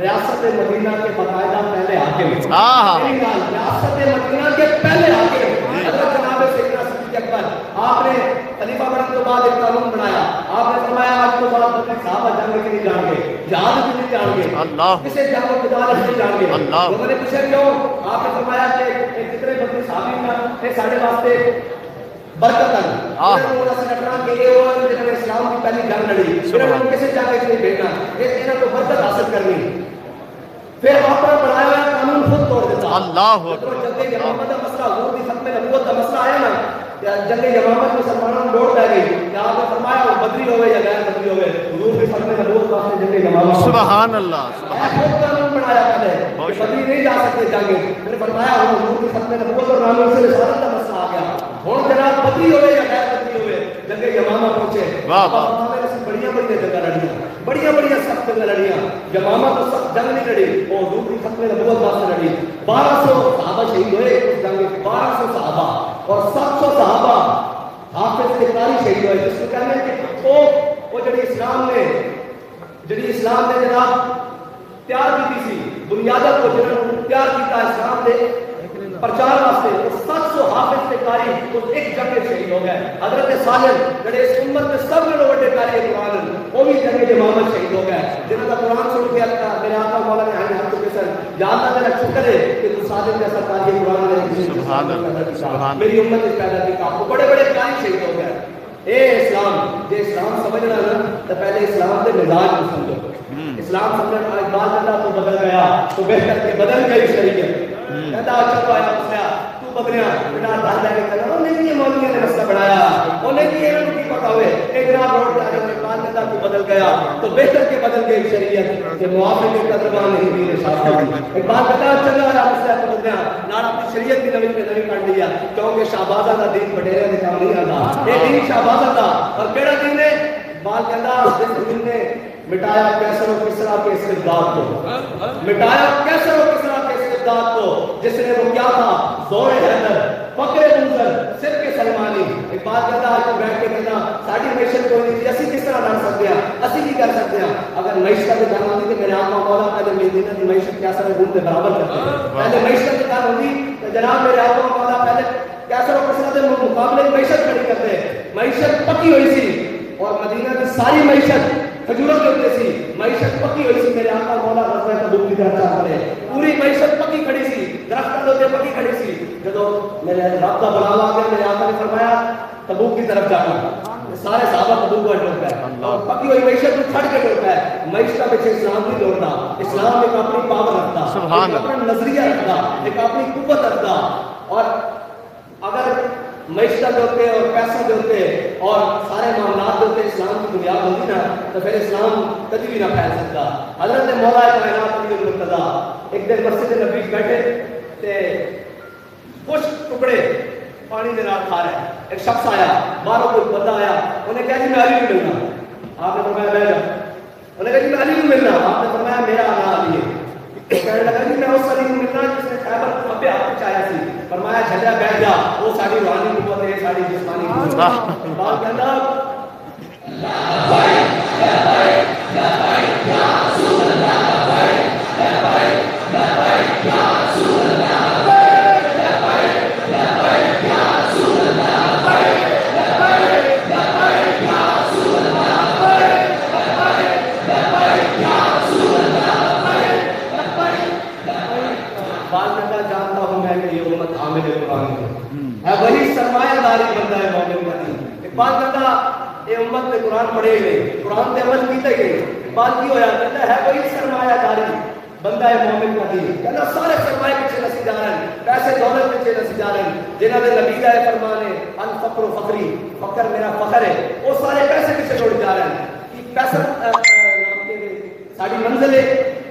ریاست مدینہ کے باقاعدہ پہلے حاکم ریاست مدینہ کے پہلے حاکم حضرت جناب سیدنا صدیق اکبر آپ نے خلیفہ بننے کے بعد ایک قانون بنایا. آپ نے فرمایا آج کے بعد اپنے صحابہ جنگ کے نہیں جان گے, جہاد کے نہیں جان گے, کسے جنگ و جدال نہیں جان گے. لوگوں نے پوچھا کیوں؟ آپ نے فرمایا کہ کتنے بندے صحابی کا سارے واسطے برکت اسلام کی پہلی جنگ لڑی, کسے جنگ کے نہیں بھیجنا, انہوں کو برکت حاصل کرنی. پھر اپنا بنایا ہوا قانون خود توڑ دیتا. جنگ یمامت کا مسئلہ, حضور کی ختم نبوت کا مسئلہ آیا نا, جنگ یمامت مسلمانوں نے لوٹ پہ گئی. آپ نے فرمایا وہ بدری ہوئے یا غیر بدری ہوئے, حضور کی ختم نبوت کا جنگ یمامت سبحان اللہ خود قانون بنایا پہلے بدری نہیں جا سکتے جنگ. پھر فرمایا حضور کی ختم نبوت اور نام سے رسالت کا مسئلہ آ گیا. ہوں جناب بدری ہوئے یا غیر بدری ہوئے جنگ یمامہ پہنچے. بڑیاں بڑیاں جگہ لڑیاں, بڑیاں بڑیاں سخت جگہ لڑیاں. یمامہ تو سخت جنگ نہیں لڑی, وہ حضور کی ختم نبوت واسطے لڑی. 1200 صحابہ شہید ہوئے اس جنگ میں, 1200 صحابہ اور 700 صحابہ حافظ کے قاری شہید ہوئے. جس کو کہنے کہ وہ جڑی اسلام نے جناب تیار کی تھی, بنیادت کو جنہوں نے تیار کیتا اسلام دے پرچار واسطے, وہ 700 حافظ کے قاری اس ایک جنگ میں شہید ہو گئے. حضرت صالح جڑے اس امت میں سب نے بڑے قاری قرآن وہ بھی جنگ یمامت شہید ہو گئے. جنہوں کا قرآن سن کے میرے آقا مولا نے ہمیں ہاتھ کے سر جانتا تیرا شکر ہے کہ تو صالح جیسا قاری قرآن نے میری امت نے پیدا کیا. وہ بڑے بڑے قاری شہید ہو گئے. اے اسلام, جے اسلام سمجھنا نا تو پہلے اسلام کے مزاج کو سمجھو. اسلام سمجھنا ایک بات اللہ تو بدل گیا تو بہتر کے بدل گئی شریعت. کہتا چلو آیا مسئلہ تو بدلیا بنا دال لے کے چلا, انہیں بھی یہ مولویوں نے مسئلہ بڑھایا, انہیں بھی یہ نہیں پتا ہوئے ایک جناب روڈ پہ آنے کے بعد کہتا تو بدل گیا تو بہتر کے بدل گئی شریعت. کہ موافق کے قدربان نہیں بھی نشاط ایک بات کہتا چلو آیا مسئلہ تو بدلیا نار اپنی شریعت کی نوی پہ نوی کر لیا, کیونکہ شہبازہ کا دین بڑھے نے کام نہیں آتا. یہ دین شہبازہ تھا اور کیڑا دین ہے بات کہتا جس دین نے مٹایا کیسر و کسرا کے استبداد کو, مٹایا کیسر و کسرا کے استبداد کو, جس نے وہ کیا تھا زور حیدر فقر منظر صرف کے سلمانی. ایک بات کہتا ہے کہ بیٹھ کے کہنا ساڑھی معیشت کوئی نہیں تھی, اسی کس طرح لڑ سکتے ہیں, اسی کی کر سکتے ہیں. اگر معیشت کی جان ہوتی کہ میرے آقا مولا پہلے مدینہ کی معیشت کیسر و گن کے برابر کرتے ہیں, پہلے معیشت کی جان ہوتی تو جناب میرے آقا مولا پہلے کیسر و کسرا کے مقابلے معیشت کھڑی کرتے. معیشت پکی ہوئی سی اور مدینہ کی ساری معیشت کھجوروں کے اوپر سی, معیشت پکی ہوئی سی. میرے آقا مولا غزوہ تبوک کی طرف چاہ کرے, پوری معیشت پکی کھڑی سی, درخت ہوتے پکی کھڑی سی. جب میرے رب کا بلاوا آ گیا میرے آقا نے فرمایا تبوک کی طرف جانا, سارے صحابہ تبوک کو ڈر گئے. پکی ہوئی معیشت کو چھڑ کے ڈر گئے. معیشت کا پیچھے اسلام نہیں دوڑتا, اسلام ایک اپنی پاور رکھتا, ایک اپنا نظریہ رکھتا, ایک اپنی قوت رکھتا. اور اگر معیشت ہوتے اور پیسہ ہوتے اور سارے معاملات ہوتے اسلام کی بنیاد ہوتی نا تو پھر اسلام کبھی بھی نہ پھیل سکتا. حضرت مولا کائنات علی المرتضیٰ ایک دن مسجد نبوی بیٹھے تے کچھ ٹکڑے پانی دے نال کھا رہے. ایک شخص آیا, باہروں کوئی بندہ آیا, انہیں کہا جی میں علی نہیں ملنا. آپ نے فرمایا میں جا. انہیں کہا جی میں علی نہیں ملنا. آپ نے فرمایا میرا آنا علی ہے. کہنے لگا جی میں اس علی نہیں ملنا جس نے خیبر کھپے ہاتھ چاہیا سی. فرمایا جھجا بیٹھ جا, وہ ساری روحانی قوت ہے, ساری جسمانی قوت ہے. بات کہنا وہی سرمایہ داری بندہ ہے مومن کا دین. ایک بات کہتا یہ امت نے قرآن پڑھے گئے, قرآن پہ عمل کیتے گئے. بات کی ہویا کہتا ہے وہی سرمایہ داری بندہ ہے مومن کا دین. کہتا سارے سرمایہ پیچھے نسی جا رہے ہیں, پیسے دولت پیچھے نسی جا رہے ہیں. جنہوں نے نبی کا فرمان ہے الفقر و فقری, فقر میرا فخر ہے, وہ سارے پیسے پیچھے چھوڑ جا رہے ہیں. پیسہ ساری منزل ہے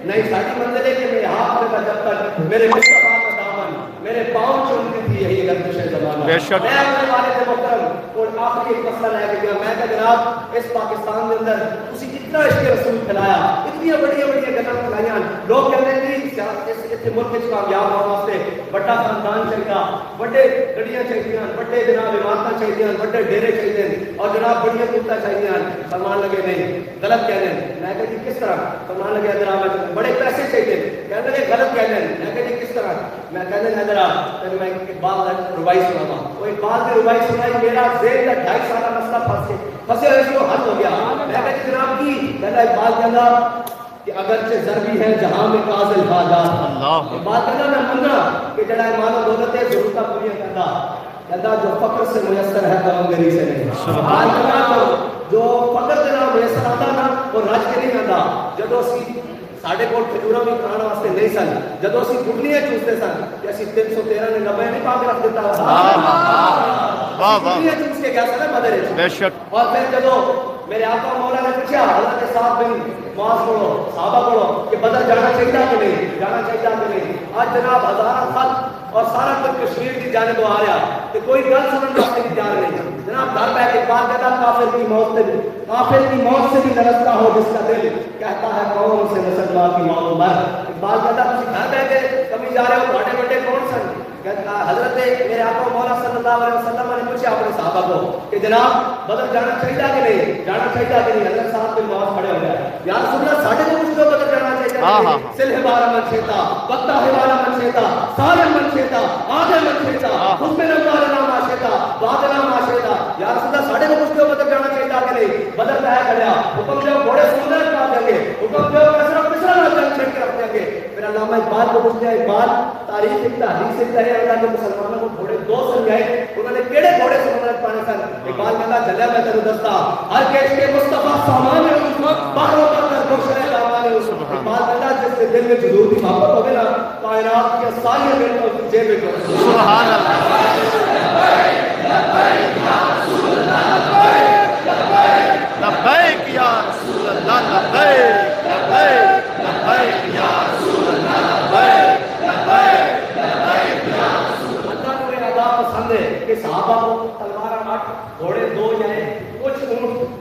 نہیں, ساری منزل ہے کہ میرے ہاتھ میں جب تک میرے مصطفیٰ کا دامن میرے پاؤں چومتی تھی یہی گردش زمانہ. میں اپنے والد محترم اور آپ کی ایک مسئلہ لے کے گیا. میں کہا جناب اس پاکستان کے اندر اسی کی اتنا عشق رسول پھیلایا، اتنی بڑی بڑی گلاں پھیلائیاں. لوگ کہتے ہیں کہ اس ملک وچ کامیاب ہونے واسطے بڑا خاندان چاہیے، بڑے گڈیاں چاہیے، بڑے جناب عمارتیں چاہیے، بڑے ڈیرے چاہیے اور جناب بڑی قوتیں چاہیے. فرمان لگے نہیں، غلط کہہ رہے ہیں. میں کہ جی کس طرح؟ فرمان لگے جناب بڑے پیسے چاہیے. کہنے لگے غلط کہہ رہے ہیں. میں کہ جی کس طرح؟ میں کہنے لگا حضرت میں اقبال ربائی سناوا. وہ اقبال کی ربائی سنائی، میرا ذہن کا 2.5 سالہ مسئلہ پھنسے ہوئے کو حل ہو گیا. میں کہ جی جناب کی کہنا اقبال کہنا کہ اگرچہ ضربی ہے جہاں میں قاضل حاجات. اقبال کہنا میں مننا کہ جڑا مال و دولت ہے ضرورتاں پوریاں کرتا، کہتا جو فقر سے میسر ہے کمنگری سے نہیں. سبحان اللہ. جو فقر کے نام میسر آتا نا وہ رج کے نہیں آتا. جدو اسی ساڈے کول کھجوراں بھی کھان واسطے نہیں سن، جدو اسی گڈلیاں چوستے سن کہ اسی 313 نے 90 نہیں پا کے رکھ دیتا. واہ واہ گڈلیاں چوس کے گیا سن مدر وچ. بے شک. اور پھر جدو میرے آقا مولا نے پوچھا حضرت صاحب بن معاذ کو صحابہ کو کہ بدر جانا چاہیے کہ نہیں، جانا چاہیے کہ نہیں. آج جناب ہزاروں خط اور سارا کچھ کشمیر کی جانب آ رہا کہ کوئی گل سننے واسطے کی جان نہیں. جناب گھر بیٹھ کے بات کہتا کافر کی موت سے بھی لرزتا ہو جس کا دل، کہتا ہے کون سے مسلمان کی موت مر. اقبال کہتا تم گھر بیٹھ کے کبھی جا رہے ہو، بڑے بڑے کون سن؟ حضرت میرے آقا مولا صلی اللہ علیہ وسلم نے پوچھا اپنے صحابہ کو کہ جناب بدر جانا چاہیے کہ نہیں، جانا چاہیے کہ نہیں. حضرت صاحب کے معاذ کھڑے ہو گئے. یا رسول اللہ ساڈے کو کچھ تو بدر جانا چاہیے. سل ہمارا من چھیتا، وقتا ہمارا من چھیتا، سارے من چھیتا، آگے من چھیتا، اس میں نمبر نام آشیتا، بادنا آشیتا. یا رسول اللہ ساڈے کو کچھ تو بدر جانا چاہیے کہ نہیں. بدر کا ہے کھڑیا، حکم جو گھوڑے سمندر پا دیں گے، حکم جو کسرا پسرا نہ جنگ چھڑ کے رکھ دیں گے. پھر علامہ اقبال کو پوچھتے ہیں اقبال تاریخ ایک تحریک سے ہے اللہ کے مسلمانوں کو گھوڑے دو سمجھائے، انہوں نے کیڑے گھوڑے سمندر پانے سن. اقبال کہتا چلے میں تینوں دستا ہر کیش کے مصطفیٰ سامان باہروں پر روشن دامان. اقبال کہتا جس کے دل میں حضور کی محبت ہوگی نا کائنات کی ساری دل کو جیب میں کرے. سبحان اللہ. لبیک یا رسول اللہ، لبیک لبیک لبیک یا رسول اللہ، لبیک لبیک لبیک یا رسول اللہ. اللہ کو ادا پسند ہے کہ صحابہ کو تلوار 8 گھوڑے 2 جائیں کچھ اونٹ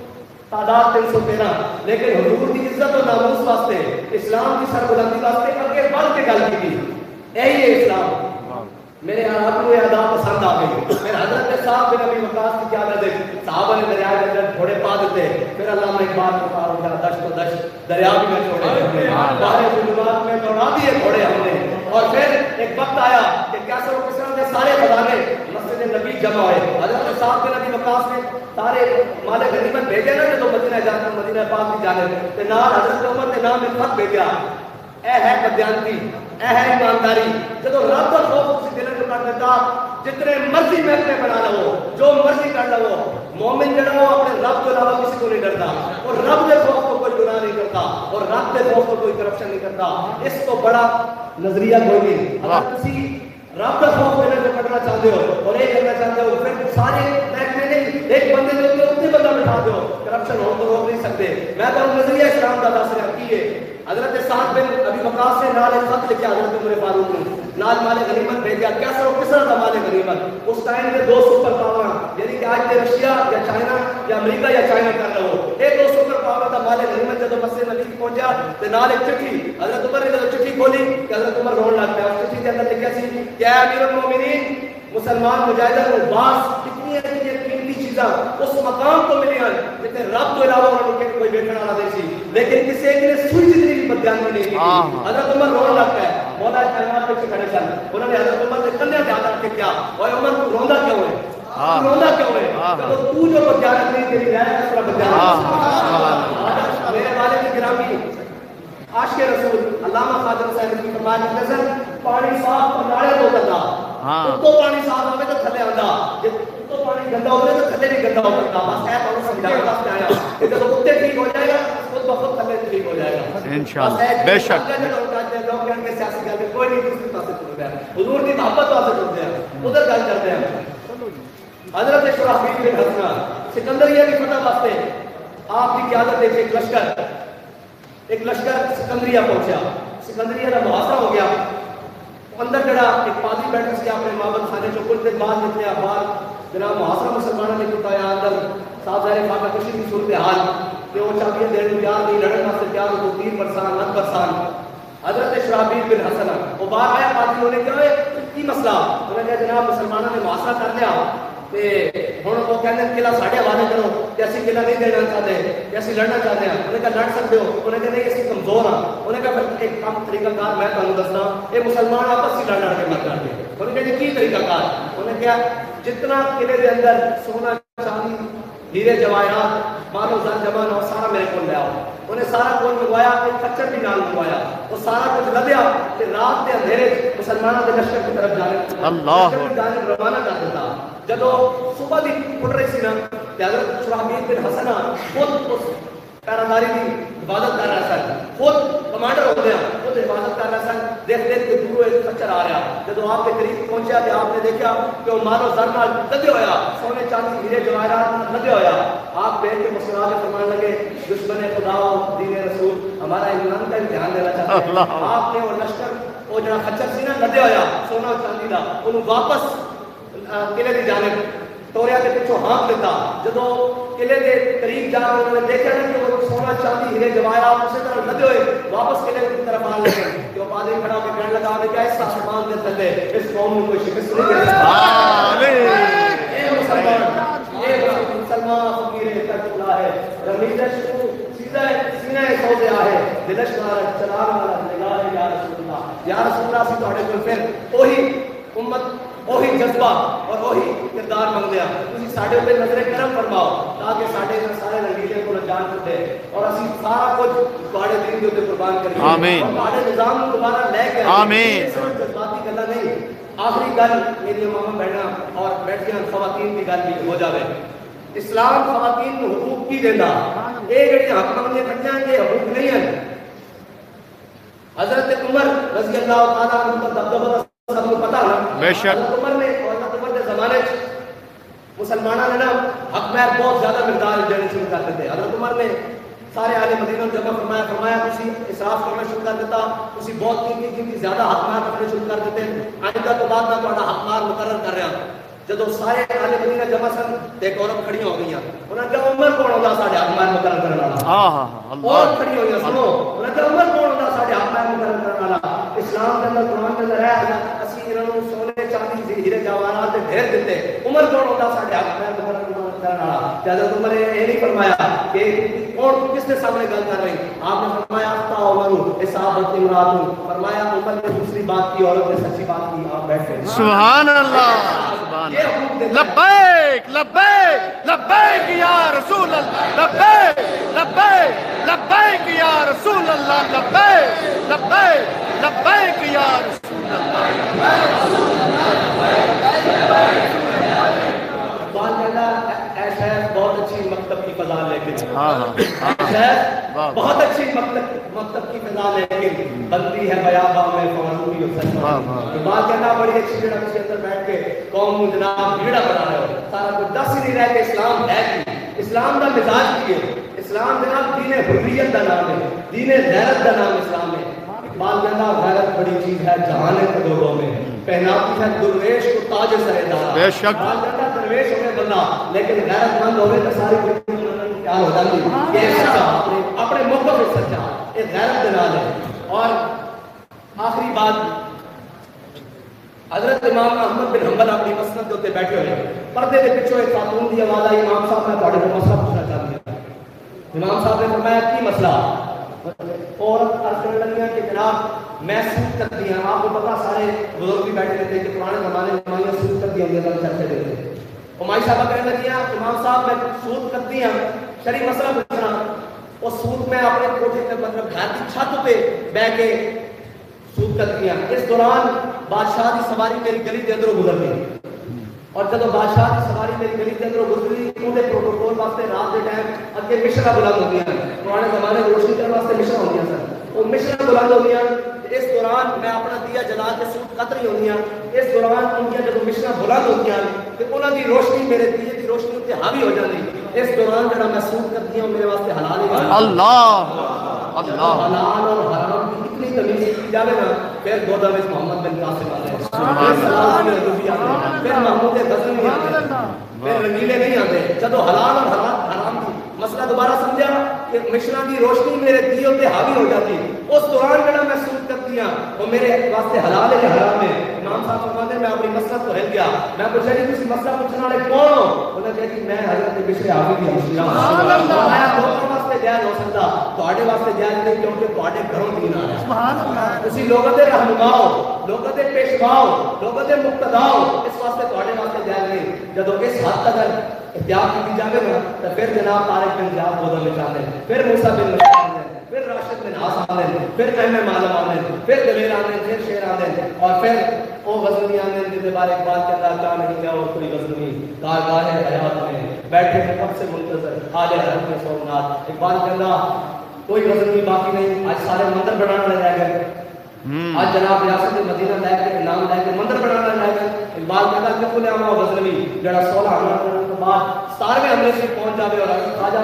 تعداد 313، لیکن حضور کی عزت و ناموس واسطے اسلام کی سربلندی واسطے آگے بڑھ کے گل کی. یہی ہے اسلام. میرے آپ کو یہ ادا پسند آ گئی. میرے حضرت صاحب بن ابی وقاص کی کیا نظر، صحابہ نے دریا کے اندر گھوڑے پا دیتے. پھر علامہ اقبال کو کہا ہوگا دشت و دشت دریا بھی میں چھوڑے، باہر ظلمات میں دوڑا دیے گھوڑے ہم نے. اور پھر ایک وقت آیا کہ کیسر و کسرا کے سارے خزانے مسجد نبی جمع ہوئے. حضرت صاحب بن ابی وقاص نے سارے مال غنیمت بھیجے نا جو مدینہ جانا، مدینہ پاک کی جانب تے نال حضرت عمر کے نام ایک خط بھیجا. اے ہے قدیانتی، اے ہے ایمانداری. جب رب کا خوف اسی دل میں کر دیتا جتنے مرضی محفلیں بنا لو، جو مرضی کر لو، مومن جڑا ہو اپنے رب کے علاوہ کسی کو نہیں ڈرتا، اور رب کے خوف کو کوئی گناہ نہیں کرتا، اور رب کے خوف کو کوئی کرپشن نہیں کرتا. اس کو بڑا نظریہ کوئی نہیں. اگر کسی رب کا خوف کرنے کو کرنا چاہتے ہو اور ایک کرنا چاہتے ہو پھر سارے محکمے نہیں ایک بندے جو اتنے بندہ بٹھا دو، کرپشن ہو تو روک نہیں سکتے. میں تو نظریہ اسلام کا دس رہا کی ہے. حضرت سعد بن ابی وقاص نے نال ایک خط لکھا حضرت عمر فاروق نے، نال مال غنیمت بھیجا. کیسر و کسرا تھا مال غنیمت. اس ٹائم میں 2 سپر پاور، یعنی کہ آج کے رشیا یا چائنا یا امریکہ یا چائنا کر رہا ہو، ایک 2 سپر پاور تھا مال غنیمت. جب مسجد نبی پہنچا تو نال ایک چٹھی، حضرت عمر نے جب چٹھی کھولی کہ حضرت عمر رون لگ گیا. اس چٹھی کے اندر لکھا سی کہ اے امیر المومنین، مسلمان مجاہدوں کو باس کتنی قیمتی چیزاں اس مقام کو ملی ہیں جتنے رب تو علاوہ انہوں نے کوئی بیٹھنا نہ دے سی، لیکن کسی ایک نے سوئی جتنی بھی بدیانی نہیں کی. حضرت عمر رون لگتا ہے. مولا کائنات پہ کھڑے سن، انہوں نے حضرت عمر سے کندھے پہ ہاتھ رکھ کے کیا اور عمر تو روندا کیوں ہے، روندا کیوں ہے؟ تو جو بدیانت نہیں تیری رائے اس طرح بدیانت. میرے والد گرامی عاشق رسول علامہ خواجہ صاحب کی فرمایا نظر پانی صاف تو نالے تو گندا، تو پانی صاف ہوے تو تھلے آندا، جے تو پانی گندا ہوے تو تھلے نہیں گندا ہو سکتا. بس اے بہت سمجھانے واسطے آیا کہ جب کتے ٹھیک ہو جائے گا خود بخود تھلے ٹھیک ہو جائے گا انشاءاللہ. بے شک لوگ کہنے کے سیاسی گل میں کوئی نہیں دوسری پاسے ٹر گیا، حضور کی محبت واسطے ٹرتے ہیں، ادھر گل کرتے ہیں. حضرت شرحبیل بن حسنہ سکندریہ کی فتح واسطے آپ کی قیادت دیکھیں ایک لشکر سکندریہ پہنچا. سکندریہ کا محاصرہ ہو گیا. اندر جڑا ایک پادری بیٹھا سی اپنے معبد خانے چ کچھ دن بعد نکلیا باہر. جناب محاصرہ مسلمانوں نے کٹایا. اندر صاحب ظاہر خاکہ کشی کی صورتحال کہ وہ چابیاں دینے کو تیار نہیں، لڑن واسطے تیار ہو تو تیر برسان نہ برسان. حضرت شرابیل بن حسن وہ باہر آیا، پادری ہونے کیا ہوئے کی مسئلہ؟ انہوں نے کہا جناب مسلمانوں نے محاصرہ کر لیا تے ہن وہ کہندے قلعہ ساڈے حوالے کرو کہ اسی قلعہ نہیں دینا چاہتے کہ اسی لڑنا چاہتے ہیں. انہوں نے کہا لڑ سکتے ہو؟ انہوں نے کہا نہیں اسی کمزور ہاں. انہوں نے کہا پھر ایک کام طریقہ کار میں تمہیں دسنا، یہ مسلمان آپس ہی لڑ لڑ کے مت لڑتے. انہوں نے کہا کی طریقہ کار؟ انہوں نے کہا جتنا قلعے دے اندر سونا چاندی ہیرے جواہرات مال و زر جمع نہ سارا میرے کو لے آؤ. انہیں سارا کچھ منگوایا، ایک کچر بھی نال منگوایا، وہ سارا کچھ لدیا کہ رات کے اندھیرے مسلمانوں کے لشکر کی طرف جانب روانہ کر دیتا. جدو صبح دی اٹھ رہی سی نا کہ حضرت شرابیل بن حسن خود اس پیراداری کی عبادت کر رہا سن، خود کمانڈر ہو گیا، خود عبادت کر رہا سن. دیکھ دیکھ کے دوروں ایک خچر آ رہا. جدو آپ کے قریب پہنچا کہ آپ نے دیکھا کہ وہ مال و زر نال لدے ہویا، سونے چاندی ہیرے جواہرات لدے ہویا. آپ دیکھ کے مسکرا کے فرمانے لگے دشمن خدا و دین رسول ہمارا ایمان کا امتحان لینا چاہتے ہیں. آپ نے وہ لشکر وہ جڑا خچر سی نا لدے ہویا سونا چاندی دا انہوں واپس قلعے کی جانب ٹوریا کے پیچھوں ہانک دیتا. جدو قلعے کے قریب جا کے انہوں نے دیکھا نا کہ وہ سونا چاندی ہیرے جواہرات اسی طرح لدے ہوئے واپس قلعے کی طرف آنے لگے کہ وہ پادری کھڑا ہو کے کہنے لگا کہ کیا اس آسمان کے تلے اس قوم میں کوئی شکست نہیں دے سکتا. اے مسلمان فقیر تقلا ہے رمیز شروع سیدھا سینہ سوزے آئے دلش مارا چلان والا نگاہ یا رسول اللہ. یا رسول اللہ سی تھوڑے کو پھر وہی امت وہی جذبہ اور وہی کردار بن گیا. تسی ساڈے تے نظر کرم فرماؤ تاکہ ساڈے سارے رنگیلے کو جان چھڈے اور اسی سارا کچھ تواڈے دین دے اوپر قربان کریے. آمین. اور تواڈے نظام کو دوبارہ لے کے آمین. صرف جذباتی گلاں نہیں. آخری گل میری ماما بہناں اور بیٹھیاں خواتین کی گل بھی ہو جاوے. اسلام خواتین کو حقوق کی دینا، یہ جڑی حق منگے کھڑیاں یہ حقوق نہیں ہیں. حضرت عمر رضی اللہ تعالیٰ عنہ کا دبدبہ سب کو پتہ نا. بے شک حضرت عمر نے اور حضرت عمر کے زمانے مسلمانوں نے نا حق مہر بہت زیادہ مقدار دینے شروع کر دیتے. حضرت عمر نے سارے اہل مدینہ جمع فرمایا تسی اسراف کرنا شروع کر دیتا، تسی بہت قیمتی زیادہ حق مہر رکھنے شروع کر دیتے. آئندہ تو بعد میں تہاڈا حق مہر مقرر کر رہا. جدو سارے اہل مدینہ جمع سن تے ایک عورت کھڑی ہو گئی. انہاں نے کہا عمر کون ہوندا ساڈے حق مہر مقرر کرنے والا؟ اور کھڑی ہوئی سنو. انہاں نے کہا عمر کون ہوندا ساڈے حق مہر مقرر کرنے والا؟ اسلام کے اندر قرآن کے اندر ہے اسی انہاں نوں سونے چاندی ہیرے جواہرات تے ڈھیر دیتے. عمر کون ہوندا ساڈے حق مہر مقرر کرنے والا؟ حضرت عمر نے یہ نہیں فرمایا کہ کون کس کے سامنے گل کر رہی. آپ نے فرمایا افتى عمر اصابت امرات. فرمایا عمر نے دوسری بات کی، عورت نے سچی بات کی. آپ بیٹھے. سبحان اللہ. لبیک لبیک لبیک یا رسول اللہ، لبیک لبیک لبیک یا رسول اللہ، لبیک لبیک لبیک یا رسول اللہ. ایسا بہت اچھی مکتب کی فضا لیکن بہت اچھی مکتب کی فضا لیکن بنتی ہے بیاباں میں فاروقی و سلمان. بات کہنا بڑی اچھی جگہ کسی اندر بیٹھ کے قوم کو جناب بھیڑا بنا رہے ہو سارا کچھ دس ہی نہیں رہے کہ اسلام ہے کی. اسلام کا مزاج کی ہے. اسلام جناب دین حریت کا نام ہے، دین غیرت کا نام اسلام ہے. اقبال کہنا غیرت بڑی چیز ہے جہان کدوروں میں، پہناتی ہے درویش کو تاج سر دارا. بے شک اقبال کہنا درویش ہوئے بندہ لیکن غیرت مند ہوئے تو ساری کیا ہو جاتی کہ سچا اپنے موقع پہ سچا ایک غیرت دلال ہے. اور آخری بات حضرت امام احمد بن حنبل اپنی مسند ہوتے بیٹھے ہوئے پردے کے پیچھے ایک خاتون دی آواز آئی امام صاحب میں تھوڑے کو مسئلہ پوچھنا چاہتی ہوں. امام صاحب نے فرمایا کی مسئلہ؟ عورت عرض کرنے لگی کہ جناب میں سود کرتی ہوں. آپ کو پتا سارے بزرگ بھی بیٹھے رہتے ہیں کہ پرانے زمانے میں سود کرتی ہوں یہ چرچے دیتے ہیں. ہماری صاحبہ کہنے لگی امام صاحب میں سود کرتی ہوں شرعی مسئلہ پوچھنا. اور سود میں اپنے کوٹھے کے مطلب گھر کی چھت پہ بیٹھ کے سود کرتی ہیں. اس دوران بادشاہ کی سواری میری گلی کے اندروں گزر گئی اور جب بادشاہ کی سواری میری گلی کے اندروں گزری انہیں پروٹوکول واسطے رات کے ٹائم اگے مشرا بلند ہوتی ہیں. پرانے زمانے میں روشنی کرنے واسطے مشرا ہوتی ہیں سر. وہ مشرا بلند ہوتی ہیں. اس دوران میں اپنا دیا جلا کے سود قطر ہی ہوتی ہیں. اس دوران ان کی جب مشرا بلند ہوتی ہیں تو انہوں کی روشنی میرے دیے کی روشنی اتنے حاوی ہو جاتی. اس دوران جب میں سود کرتی ہوں میرے واسطے حلال ہی اللہ اللہ حلال اور حرام کی اتنی تمیز کی جاوے نا پھر گودا میں محمد بن قاسم آتے ہیں، پھر محمود غزنوی نہیں آتے، پھر رنگیلے نہیں آتے. جب حلال اور حرام کی مسئلہ دوبارہ سمجھا کہ مشرا کی روشنی میرے دل تے حاوی ہو جاتی، اس دوران جڑا محسوس کرتی ہوں وہ میرے واسطے حلال ہے یا حرام ہے۔ امام صاحب فرماتے ہیں میں اپنی مسئلہ تو ہل گیا، میں پوچھا جی تسی مسئلہ پوچھنے والے کون ہو؟ انہوں نے کہا کہ میں حضرت بشر حافی کی مشرا ہوں۔ فرمایا لوگوں واسطے جائز ہو سکتا، تواڈے واسطے جائز نہیں، کیونکہ تواڈے گھروں دین آ رہا ہے۔ سبحان اللہ۔ تسی لوگوں دے رہنما ہو، لوگوں دے پیشوا ہو، لوگوں دے مقتدا ہو، اس واسطے تواڈے واسطے جائز نہیں۔ جدوں اس حد تک احتیاط کی جاوے نا تو پھر جناب طارق بن زیاد بودل میں چاہتے ہیں، پھر موسیٰ بن نصر آتے ہیں، پھر راشد بن عاص آتے ہیں، پھر احمد معلم آتے ہیں، پھر دلیر آتے ہیں، پھر شیر آتے ہیں، اور پھر وہ غزنوی آتے ہیں جن کے بارے اقبال کہتا ہے کیا نہیں کیا وہ کوئی غزنوی کارگاہ حیات میں بیٹھے ہیں کب سے منتظر آل حرم میں سومنات۔ اقبال کہتا کوئی غزنوی باقی نہیں، آج سارے مندر بنانا لے جائے گئے، آج جناب ریاست مدینہ لے کے نام لے کے مندر بنانا لے گئے۔ اقبال کہتا کہ کل عام غزنوی جڑا 16 حملہ کرنے کے بعد 17ویں حملے سے پہنچ جاوے اور خواجہ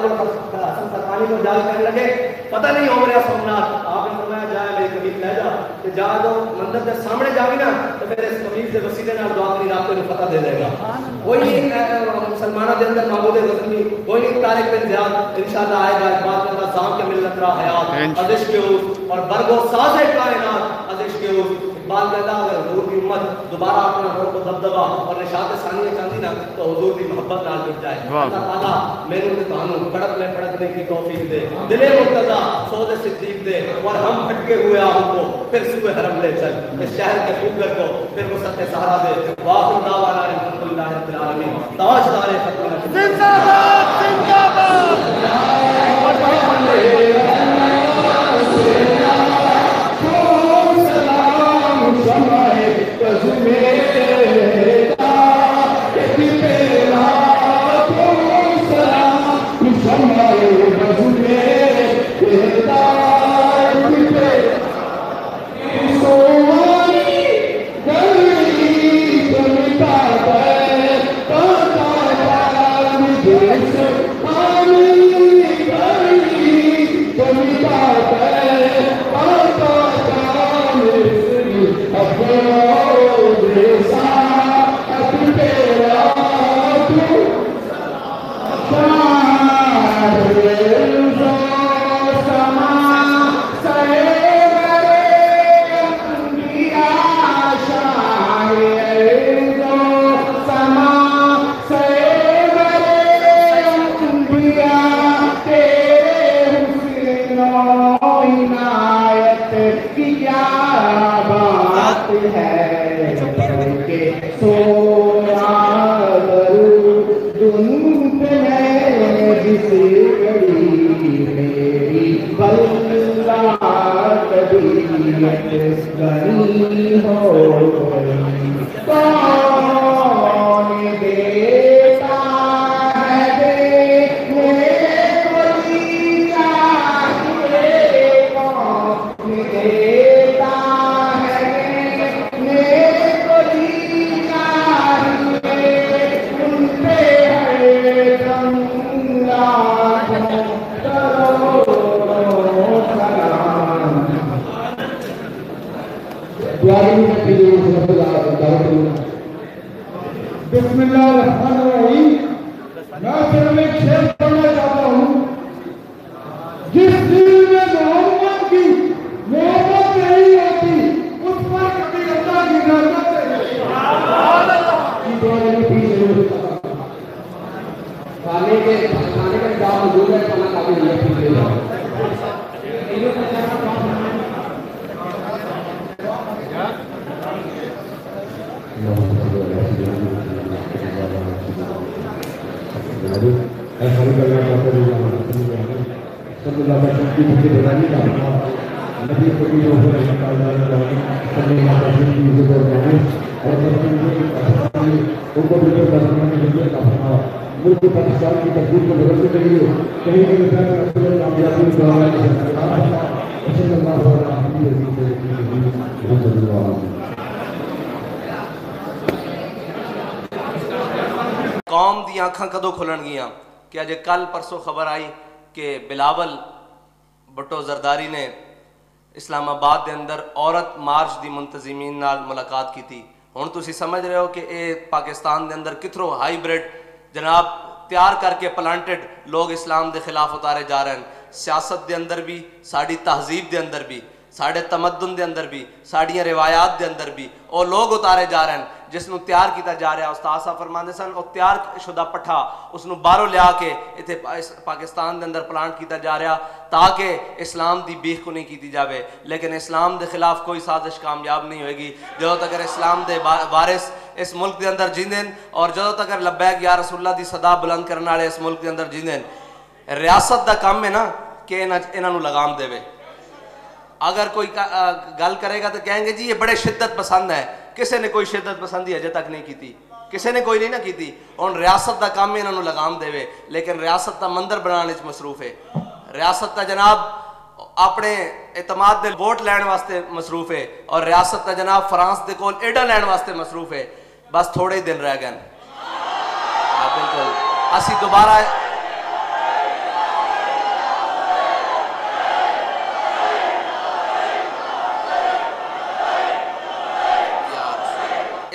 حسن سرکانی کو جا کہنے لگے پتہ نہیں ہو رہا سومنات، آپ نے فرمایا جائے میری قمیض لے جا کہ جا جو مندر کے سامنے جاوی نا تو میرے اس قمیض کے وسیلے نال دعا کری رات کو فتح دے دے گا۔ وہی مسلمانوں کے اندر معبود غزنوی وہی طارق بن زیاد انشاءاللہ آئے گا۔ اقبال کہتا زام کے ملت را حیات ازش کے اوس اور برگو ساز کائنات ازش کے اوس۔ اقبال کہتا اگر حضور کی امت دوبارہ اپنا روح و دبدبہ اور نشاط ثانیہ چاہتی نا تو حضور کی محبت نال جڑ جائے۔ اللہ تعالیٰ میرے تے تانوں پڑکنے کی توفیق دے، دل مرتضیٰ سود صدیق دے، اور ہم بھٹکے ہوئے آہوں کو پھر سوئے حرم لے چل، اس شہر کے خوبگر کو پھر وسط سہارا دے۔ وآخر دعوانا الحمدللہ رب العالمین۔ تاجدار ختم زندہ باد زندہ باد۔ بسم اللہ الرحمن الرحیم۔ میں صرف ایک شعر پڑھنا چاہتا ہوں۔ جس دل میں محمد کی محبت نہیں ہوتی اس پر کبھی اللہ کی رحمت نہیں۔ کھانے کے انتظام موجود ہے، کھانا کافی نہیں ہے۔ پاکستان کی تقدیر کو بدلنے کے لیے کہیں قوم دی آنکھاں کدو کھلن گیاں کہ اجے کل پرسوں خبر آئی کہ بلاول بٹو زرداری نے اسلام آباد دے اندر عورت مارچ دی منتظمین نال ملاقات کی تھی۔ ہن تسی سمجھ رہے ہو کہ اے پاکستان دے اندر کتھرو ہائی بریڈ جناب تیار کر کے پلانٹڈ لوگ اسلام دے خلاف اتارے جا رہے ہیں۔ سیاست دے اندر بھی، ساڑی تہذیب دے اندر بھی، ساڑے تمدن دے اندر بھی، ساڑیاں روایات دے اندر بھی اور لوگ اتارے جا رہے ہیں جس نو تیار کیتا جا رہا ہے۔ استاد صاحب فرماندے سن او تیار شدہ پٹھا اس نو باہروں لیا کے ایتھے پاکستان دے اندر پلانٹ کیتا جا رہا تاکہ اسلام دی بیخ کو نہیں کیتی جاوے، لیکن اسلام دے خلاف کوئی سازش کامیاب نہیں ہوئے گی جدوں تک اسلام دے وارث اس ملک دے اندر جیندن اور جدوں تک لبیک یا رسول اللہ دی صدا بلند کرنے والے اس ملک دے اندر جیندن۔ ریاست دا کام ہے نا کہ انہاں نو لگام دے۔ اگر کوئی گل کرے گا تو کہیں گے جی یہ بڑے شدت پسند ہے، کسی نے کوئی شدت پسندی اجے تک نہیں کیتی، کسی نے کوئی نہیں نہ کیتی۔ اور ریاست دا کام انہوں نے لگام دے، لیکن ریاست دا مندر بنانے مصروف ہے، ریاست دا جناب اپنے اعتماد دے ووٹ لین واسطے مصروف ہے، اور ریاست دا جناب فرانس دے کول ایڈا لین واسطے مصروف ہے۔ بس تھوڑے دن رہ گئے۔ بالکل اسی دوبارہ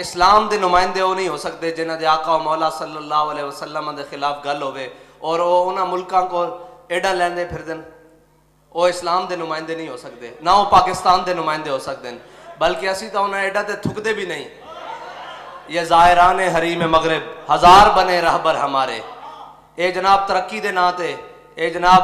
اسلام دے نمائندے وہ نہیں ہو سکتے جنہ دے آقا و مولا صلی اللہ علیہ وسلم دے خلاف گل ہوئے اور وہ انہاں ملکاں کو ایڈا لیندے پھر دن، وہ اسلام دے نمائندے نہیں ہو سکتے، نہ وہ پاکستان دے نمائندے ہو سکتے ہیں، بلکہ اسی تو انہاں ایڈا تے تھک دے بھی نہیں۔ یہ ظاہران حریم مغرب ہزار بنے رہبر ہمارے، اے جناب ترقی دے نا تے، اے جناب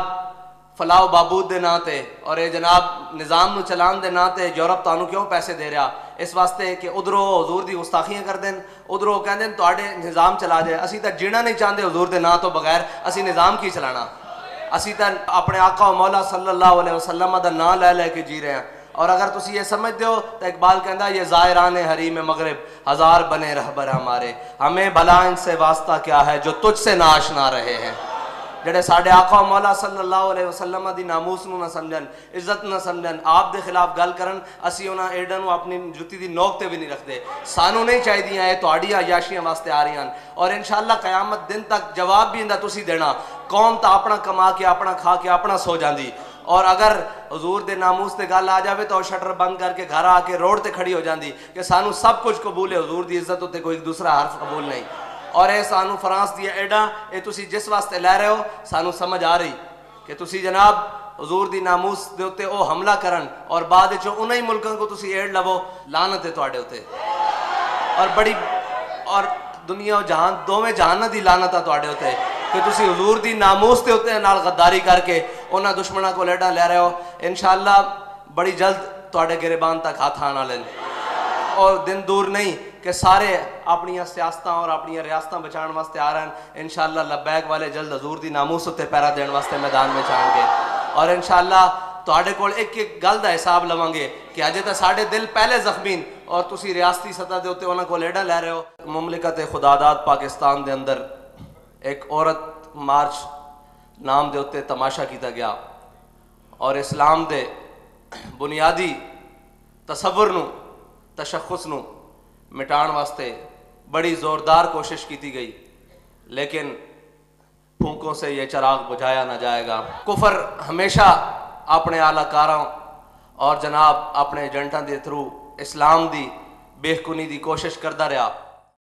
فلاح و بابود دے نا تے، اور اے جناب نظام نو چلان دے نا تے یورپ تانوں کیوں پیسے دے رہا؟ اس واسطے کہ ادھروں حضور دی گستاخیاں کر دیں، ادھروں کہہ دیں تواڈے نظام چلا جائے۔ اسی تا جینا نہیں چاہتے حضور دے نا تو بغیر، اسی نظام کی چلانا؟ اسی تا اپنے آقا و مولا صلی اللہ علیہ وسلم دا نا لے لے کے جی رہے ہیں۔ اور اگر تسی یہ سمجھ دیو تو اقبال کہندا یہ ظاہران حریم مغرب ہزار بنے رہبر ہمارے، ہمیں بھلا ان سے واسطہ کیا ہے جو تجھ سے نہ آشنا رہے ہیں۔ جڑے ساڑھے آقا و مولا صلی اللہ علیہ وسلم دی ناموس نو نہ سمجھن، عزت نہ سمجھن، آپ دے خلاف گل کرن، اسی انہاں ایڈن نو اپنی جتی دی نوک تے بھی نہیں رکھ دے۔ سانو نہیں چاہی دیاں اے تواڈیاں عیاشیاں واسطے آ رہی ہیں، اور انشاءاللہ قیامت دن تک جواب بھی اندا تسی دینا۔ قوم تا اپنا کما کے اپنا کھا کے اپنا سو جاندی، اور اگر حضور دے ناموس تے گل آ جاوے تو شٹر بند کر کے گھر آ کے روڈ تے کھڑی ہو جاندی کہ سانو سب کچھ قبول ہے، حضور دی عزت تے کوئی دوسرا حرف قبول نہیں۔ اور اے سانو فرانس دیا ایڈا اے تسی جس واسطے لے رہے ہو سانو سمجھ آ رہی کہ تسی جناب حضور دی ناموس دے ہوتے او حملہ کرن اور بعد چو انہی ملکوں کو تسی ایڈ لبو، لعنت ہے تواڈے ہوتے، اور بڑی اور دنیا و جہان دوویں جہاناں دی لعنت ہے تواڈے ہوتے کہ تسی حضور دی ناموس دے ہوتے نال غداری کر کے انہاں دشمناں کو ایڈا لے رہے ہو۔ انشاءاللہ بڑی جلد تواڈے گریبان تک ہاتھ آنا لین، اور دن دور نہیں کہ سارے اپنی سیاستاں اور اپنی ریاستاں بچان واسطے آ رہے ہیں۔ انشاءاللہ لبیک والے جلد حضور دی ناموس تے پیرا دین واسطے میدان میں چاہن گے، اور انشاءاللہ تواڈے کول ایک ایک گل دا حساب لواں گے کہ اجے تے ساڈے دل پہلے زخمین اور تسی ریاستی سطح دے اوتے انہاں کول ایڈا لے رہے ہو۔ مملکت خداداد پاکستان دے اندر ایک عورت مارچ نام دے اوتے تماشا کیتا گیا، اور اسلام دے بنیادی تصور نو تشخص نو مٹان واسطے بڑی زوردار کوشش کیتی گئی، لیکن پھونکوں سے یہ چراغ بجھایا نہ جائے گا۔ کفر ہمیشہ اپنے اعلیٰ کاراں اور جناب اپنے ایجنٹاں دے تھرو اسلام دی بےخونی دی کوشش کرتا رہا۔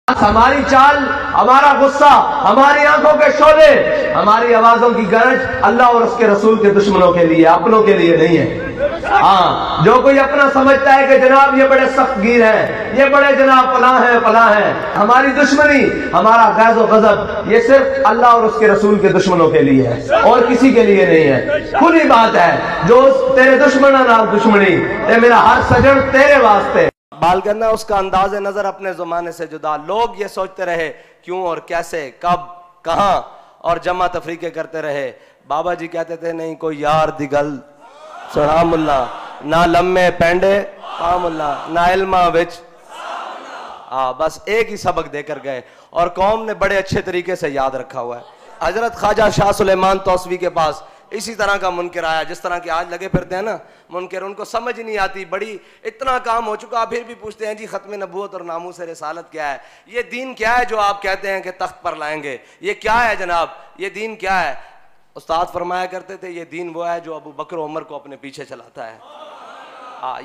ہماری چال، ہمارا غصہ، ہماری آنکھوں کے شعلے، ہماری آوازوں کی گرج اللہ اور اس کے رسول کے دشمنوں کے لیے، اپنوں کے لیے نہیں ہے۔ ہاں، جو کوئی اپنا سمجھتا ہے کہ جناب یہ بڑے سخت گیر ہیں، یہ بڑے جناب فلاں ہیں، ہماری دشمنی، ہمارا غیظ و غضب یہ صرف اللہ اور اس کے رسول کے دشمنوں کے لیے ہے اور کسی کے لیے نہیں ہے۔ کھلی بات ہے، جو تیرے دشمنوں نال دشمنی، اے میرا ہر سجن تیرے واسطے۔ بال کرنا اس کا انداز نظر اپنے زمانے سے جدا۔ لوگ یہ سوچتے رہے کیوں اور کیسے، کب، کہاں، اور جمع تفریقے کرتے رہے۔ بابا جی کہتے تھے نہیں کوئی یار دی گل سبحان اللہ، نہ لمے پینڈے سبحان اللہ، نہ علمہ وچ، بس ایک ہی سبق دے کر گئے، اور قوم نے بڑے اچھے طریقے سے یاد رکھا ہوا ہے۔ حضرت خواجہ شاہ سلیمان توسوی کے پاس اسی طرح کا منکر آیا، جس طرح کے آج لگے پھرتے ہیں نا منکر، ان کو سمجھ نہیں آتی، بڑی اتنا کام ہو چکا پھر بھی پوچھتے ہیں جی ختم نبوت اور ناموس رسالت کیا ہے؟ یہ دین کیا ہے جو آپ کہتے ہیں کہ تخت پر لائیں گے؟ یہ کیا ہے جناب؟ یہ دین کیا ہے؟ استاد فرمایا کرتے تھے یہ دین وہ ہے جو ابو بکر و عمر کو اپنے پیچھے چلاتا ہے۔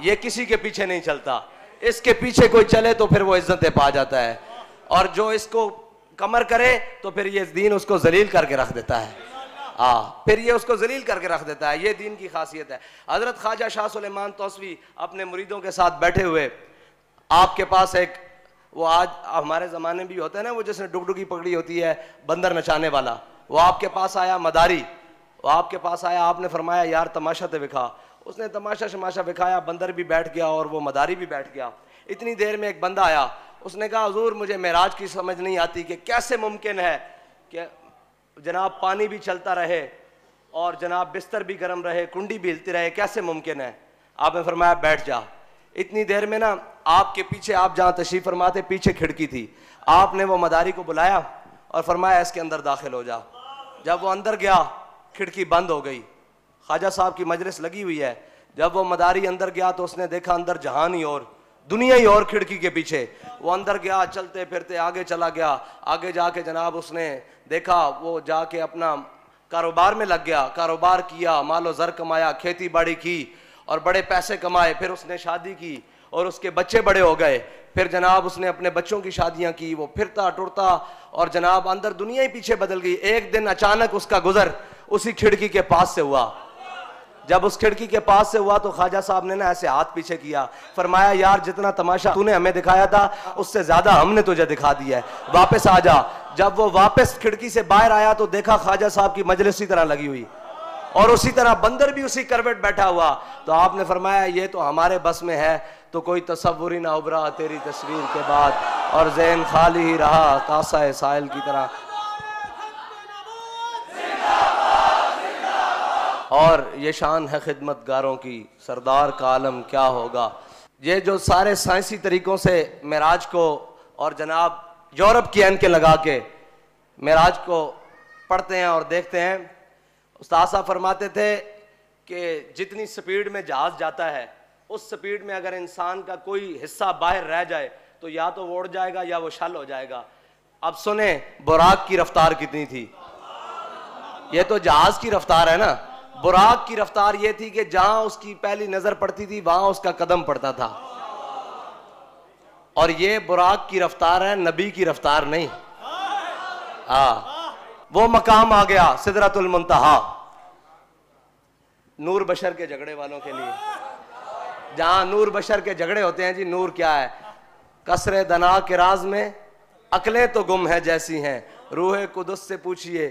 یہ کسی کے پیچھے نہیں چلتا، اس کے پیچھے کوئی چلے تو پھر وہ عزتیں پا جاتا ہے، اور جو اس کو کمر کرے تو پھر یہ دین اس کو ذلیل کر کے رکھ دیتا ہے۔ پھر یہ اس کو ذلیل کر کے رکھ دیتا ہے. یہ دین کی خاصیت ہے. حضرت خواجہ شاہ سلیمان توسوی اپنے مریدوں کے ساتھ بیٹھے ہوئے, آپ کے پاس ایک وہ آج ہمارے زمانے بھی ہوتا ہے نا, وہ جس نے ڈگڈگی پکڑی ہوتی ہے بندر نچانے والا, وہ آپ کے پاس آیا مداری, وہ آپ کے پاس آیا, آپ نے فرمایا یار تماشا تے دکھا. اس نے تماشا شماشا دکھایا, بندر بھی بیٹھ گیا اور وہ مداری بھی بیٹھ گیا. اتنی دیر میں ایک بندہ آیا, اس نے کہا حضور مجھے معراج کی سمجھ نہیں آتی کہ کیسے ممکن ہے کہ جناب پانی بھی چلتا رہے اور جناب بستر بھی گرم رہے, کنڈی بھی ہلتی رہے, کیسے ممکن ہے. آپ نے فرمایا بیٹھ جا. اتنی دیر میں نا آپ کے پیچھے, آپ جہاں تشریف فرماتے پیچھے کھڑکی تھی, آپ نے وہ مداری کو بلایا اور فرمایا اس کے اندر داخل ہو جا. جب وہ اندر گیا کھڑکی بند ہو گئی. خواجہ صاحب کی مجلس لگی ہوئی ہے. جب وہ مداری اندر گیا تو اس نے دیکھا اندر جہان ہی اور دنیا ہی اور کھڑکی کے پیچھے. وہ اندر گیا, چلتے پھرتے آگے چلا گیا. آگے جا کے جناب اس نے دیکھا, وہ جا کے اپنا کاروبار میں لگ گیا, کاروبار کیا, مال و زر کمایا, کھیتی باڑی کی اور بڑے پیسے کمائے. پھر اس نے شادی کی اور اس کے بچے بڑے ہو گئے. پھر جناب اس نے اپنے بچوں کی شادیاں کی. وہ پھرتا ٹرتا اور جناب اندر دنیا ہی پیچھے بدل گئی. ایک دن اچانک اس کا گزر اسی کھڑکی کے پاس سے ہوا. جب اس کھڑکی کے پاس سے ہوا تو خواجہ صاحب نے نا ایسے ہاتھ پیچھے کیا, فرمایا یار جتنا تماشا تو نے ہمیں دکھایا تھا اس سے زیادہ ہم نے تجھے دکھا دیا ہے, واپس آ جا. جب وہ واپس کھڑکی سے باہر آیا تو دیکھا خواجہ صاحب کی مجلس اسی طرح لگی ہوئی اور اسی طرح بندر بھی اسی کروٹ بیٹھا ہوا. تو آپ نے فرمایا یہ تو ہمارے بس میں ہے, تو کوئی تصور ہی نہ ابھرا تیری تصویر کے بعد, اور ذہن خالی ہی رہا کاسہ سائل کی طرح. اور یہ شان ہے خدمت گاروں کی, سردار کا عالم کیا ہوگا. یہ جو سارے سائنسی طریقوں سے معراج کو اور جناب یورپ کی اینکیں لگا کے معراج کو پڑھتے ہیں اور دیکھتے ہیں, استاد صاحب فرماتے تھے کہ جتنی سپیڈ میں جہاز جاتا ہے اس سپیڈ میں اگر انسان کا کوئی حصہ باہر رہ جائے تو یا تو وہ اڑ جائے گا یا وہ شل ہو جائے گا. اب سنیں براق کی رفتار کتنی تھی. یہ تو جہاز کی رفتار ہے نا, براق کی رفتار یہ تھی کہ جہاں اس کی پہلی نظر پڑتی تھی وہاں اس کا قدم پڑتا تھا. اور یہ براق کی رفتار ہے, نبی کی رفتار نہیں. وہ مقام آ گیا سدرۃ المنتہا نور بشر کے جھگڑے والوں کے لیے, جہاں نور بشر کے جھگڑے ہوتے ہیں. جی نور کیا ہے؟ کسر دنا کے راز میں عقلیں تو گم ہے جیسی ہیں, روح قدس سے پوچھئے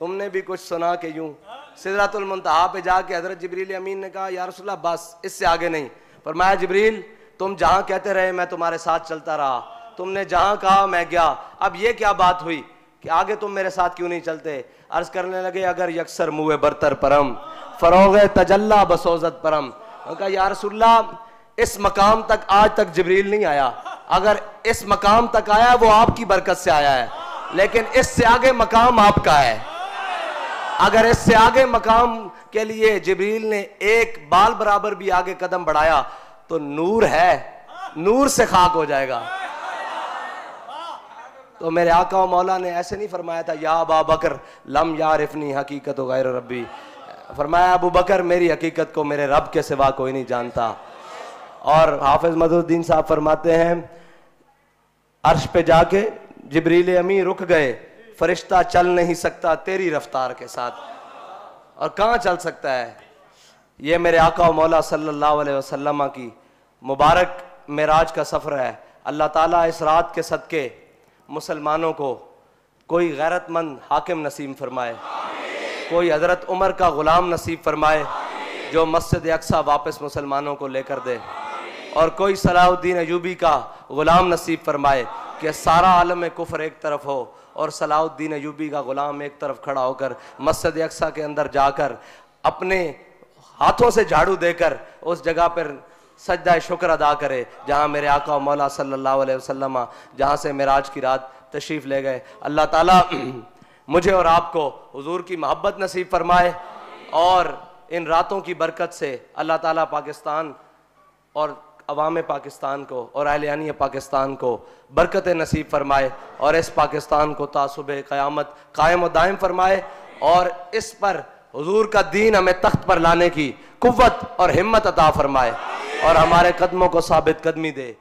تم نے بھی کچھ سنا کہ یوں. سدرۃ المنتہا پہ جا کے حضرت جبریل امین نے کہا یا رسول اللہ بس اس سے آگے نہیں. فرمایا جبریل تم جہاں کہتے رہے میں تمہارے ساتھ چلتا رہا, تم نے جہاں کہا میں گیا, اب یہ کیا بات ہوئی کہ آگے تم میرے ساتھ کیوں نہیں چلتے؟ عرض کرنے لگے اگر یکسر موے برتر پرم فروغ تجلا بسوزت پرم. انہوں نے کہا یا رسول اللہ اس مقام تک آج تک جبریل نہیں آیا, اگر اس مقام تک آیا وہ آپ کی برکت سے آیا ہے, لیکن اس سے آگے مقام آپ کا ہے. اگر اس سے آگے مقام کے لیے جبریل نے ایک بال برابر بھی آگے قدم بڑھایا تو نور ہے, نور سے خاک ہو جائے گا. تو میرے آقا و مولا نے ایسے نہیں فرمایا تھا یا ابا بکر لم یعرفنی حقیقت غیر ربی, فرمایا ابو بکر میری حقیقت کو میرے رب کے سوا کوئی نہیں جانتا. اور حافظ مدح الدین صاحب فرماتے ہیں عرش پہ جا کے جبریل امی رک گئے, فرشتہ چل نہیں سکتا تیری رفتار کے ساتھ. اور کہاں چل سکتا ہے؟ یہ میرے آقا و مولا صلی اللہ علیہ وسلم کی مبارک معراج کا سفر ہے. اللہ تعالیٰ اس رات کے صدقے مسلمانوں کو کوئی غیرت مند حاکم نصیب فرمائے, کوئی حضرت عمر کا غلام نصیب فرمائے جو مسجد اقصیٰ واپس مسلمانوں کو لے کر دے, اور کوئی صلاح الدین ایوبی کا غلام نصیب فرمائے کہ سارا عالم کفر ایک طرف ہو اور صلاح الدین ایوبی کا غلام ایک طرف کھڑا ہو کر مسجد اقصیٰ کے اندر جا کر اپنے ہاتھوں سے جھاڑو دے کر اس جگہ پر سجدہ شکر ادا کرے جہاں میرے آقا و مولا صلی اللہ علیہ وسلم جہاں سے معراج کی رات تشریف لے گئے. اللہ تعالیٰ مجھے اور آپ کو حضور کی محبت نصیب فرمائے, اور ان راتوں کی برکت سے اللہ تعالیٰ پاکستان اور عوام پاکستان کو اور اہلیانی پاکستان کو برکت نصیب فرمائے, اور اس پاکستان کو تا صبح قیامت قائم و دائم فرمائے, اور اس پر حضور کا دین ہمیں تخت پر لانے کی قوت اور ہمت عطا فرمائے, اور ہمارے قدموں کو ثابت قدمی دے.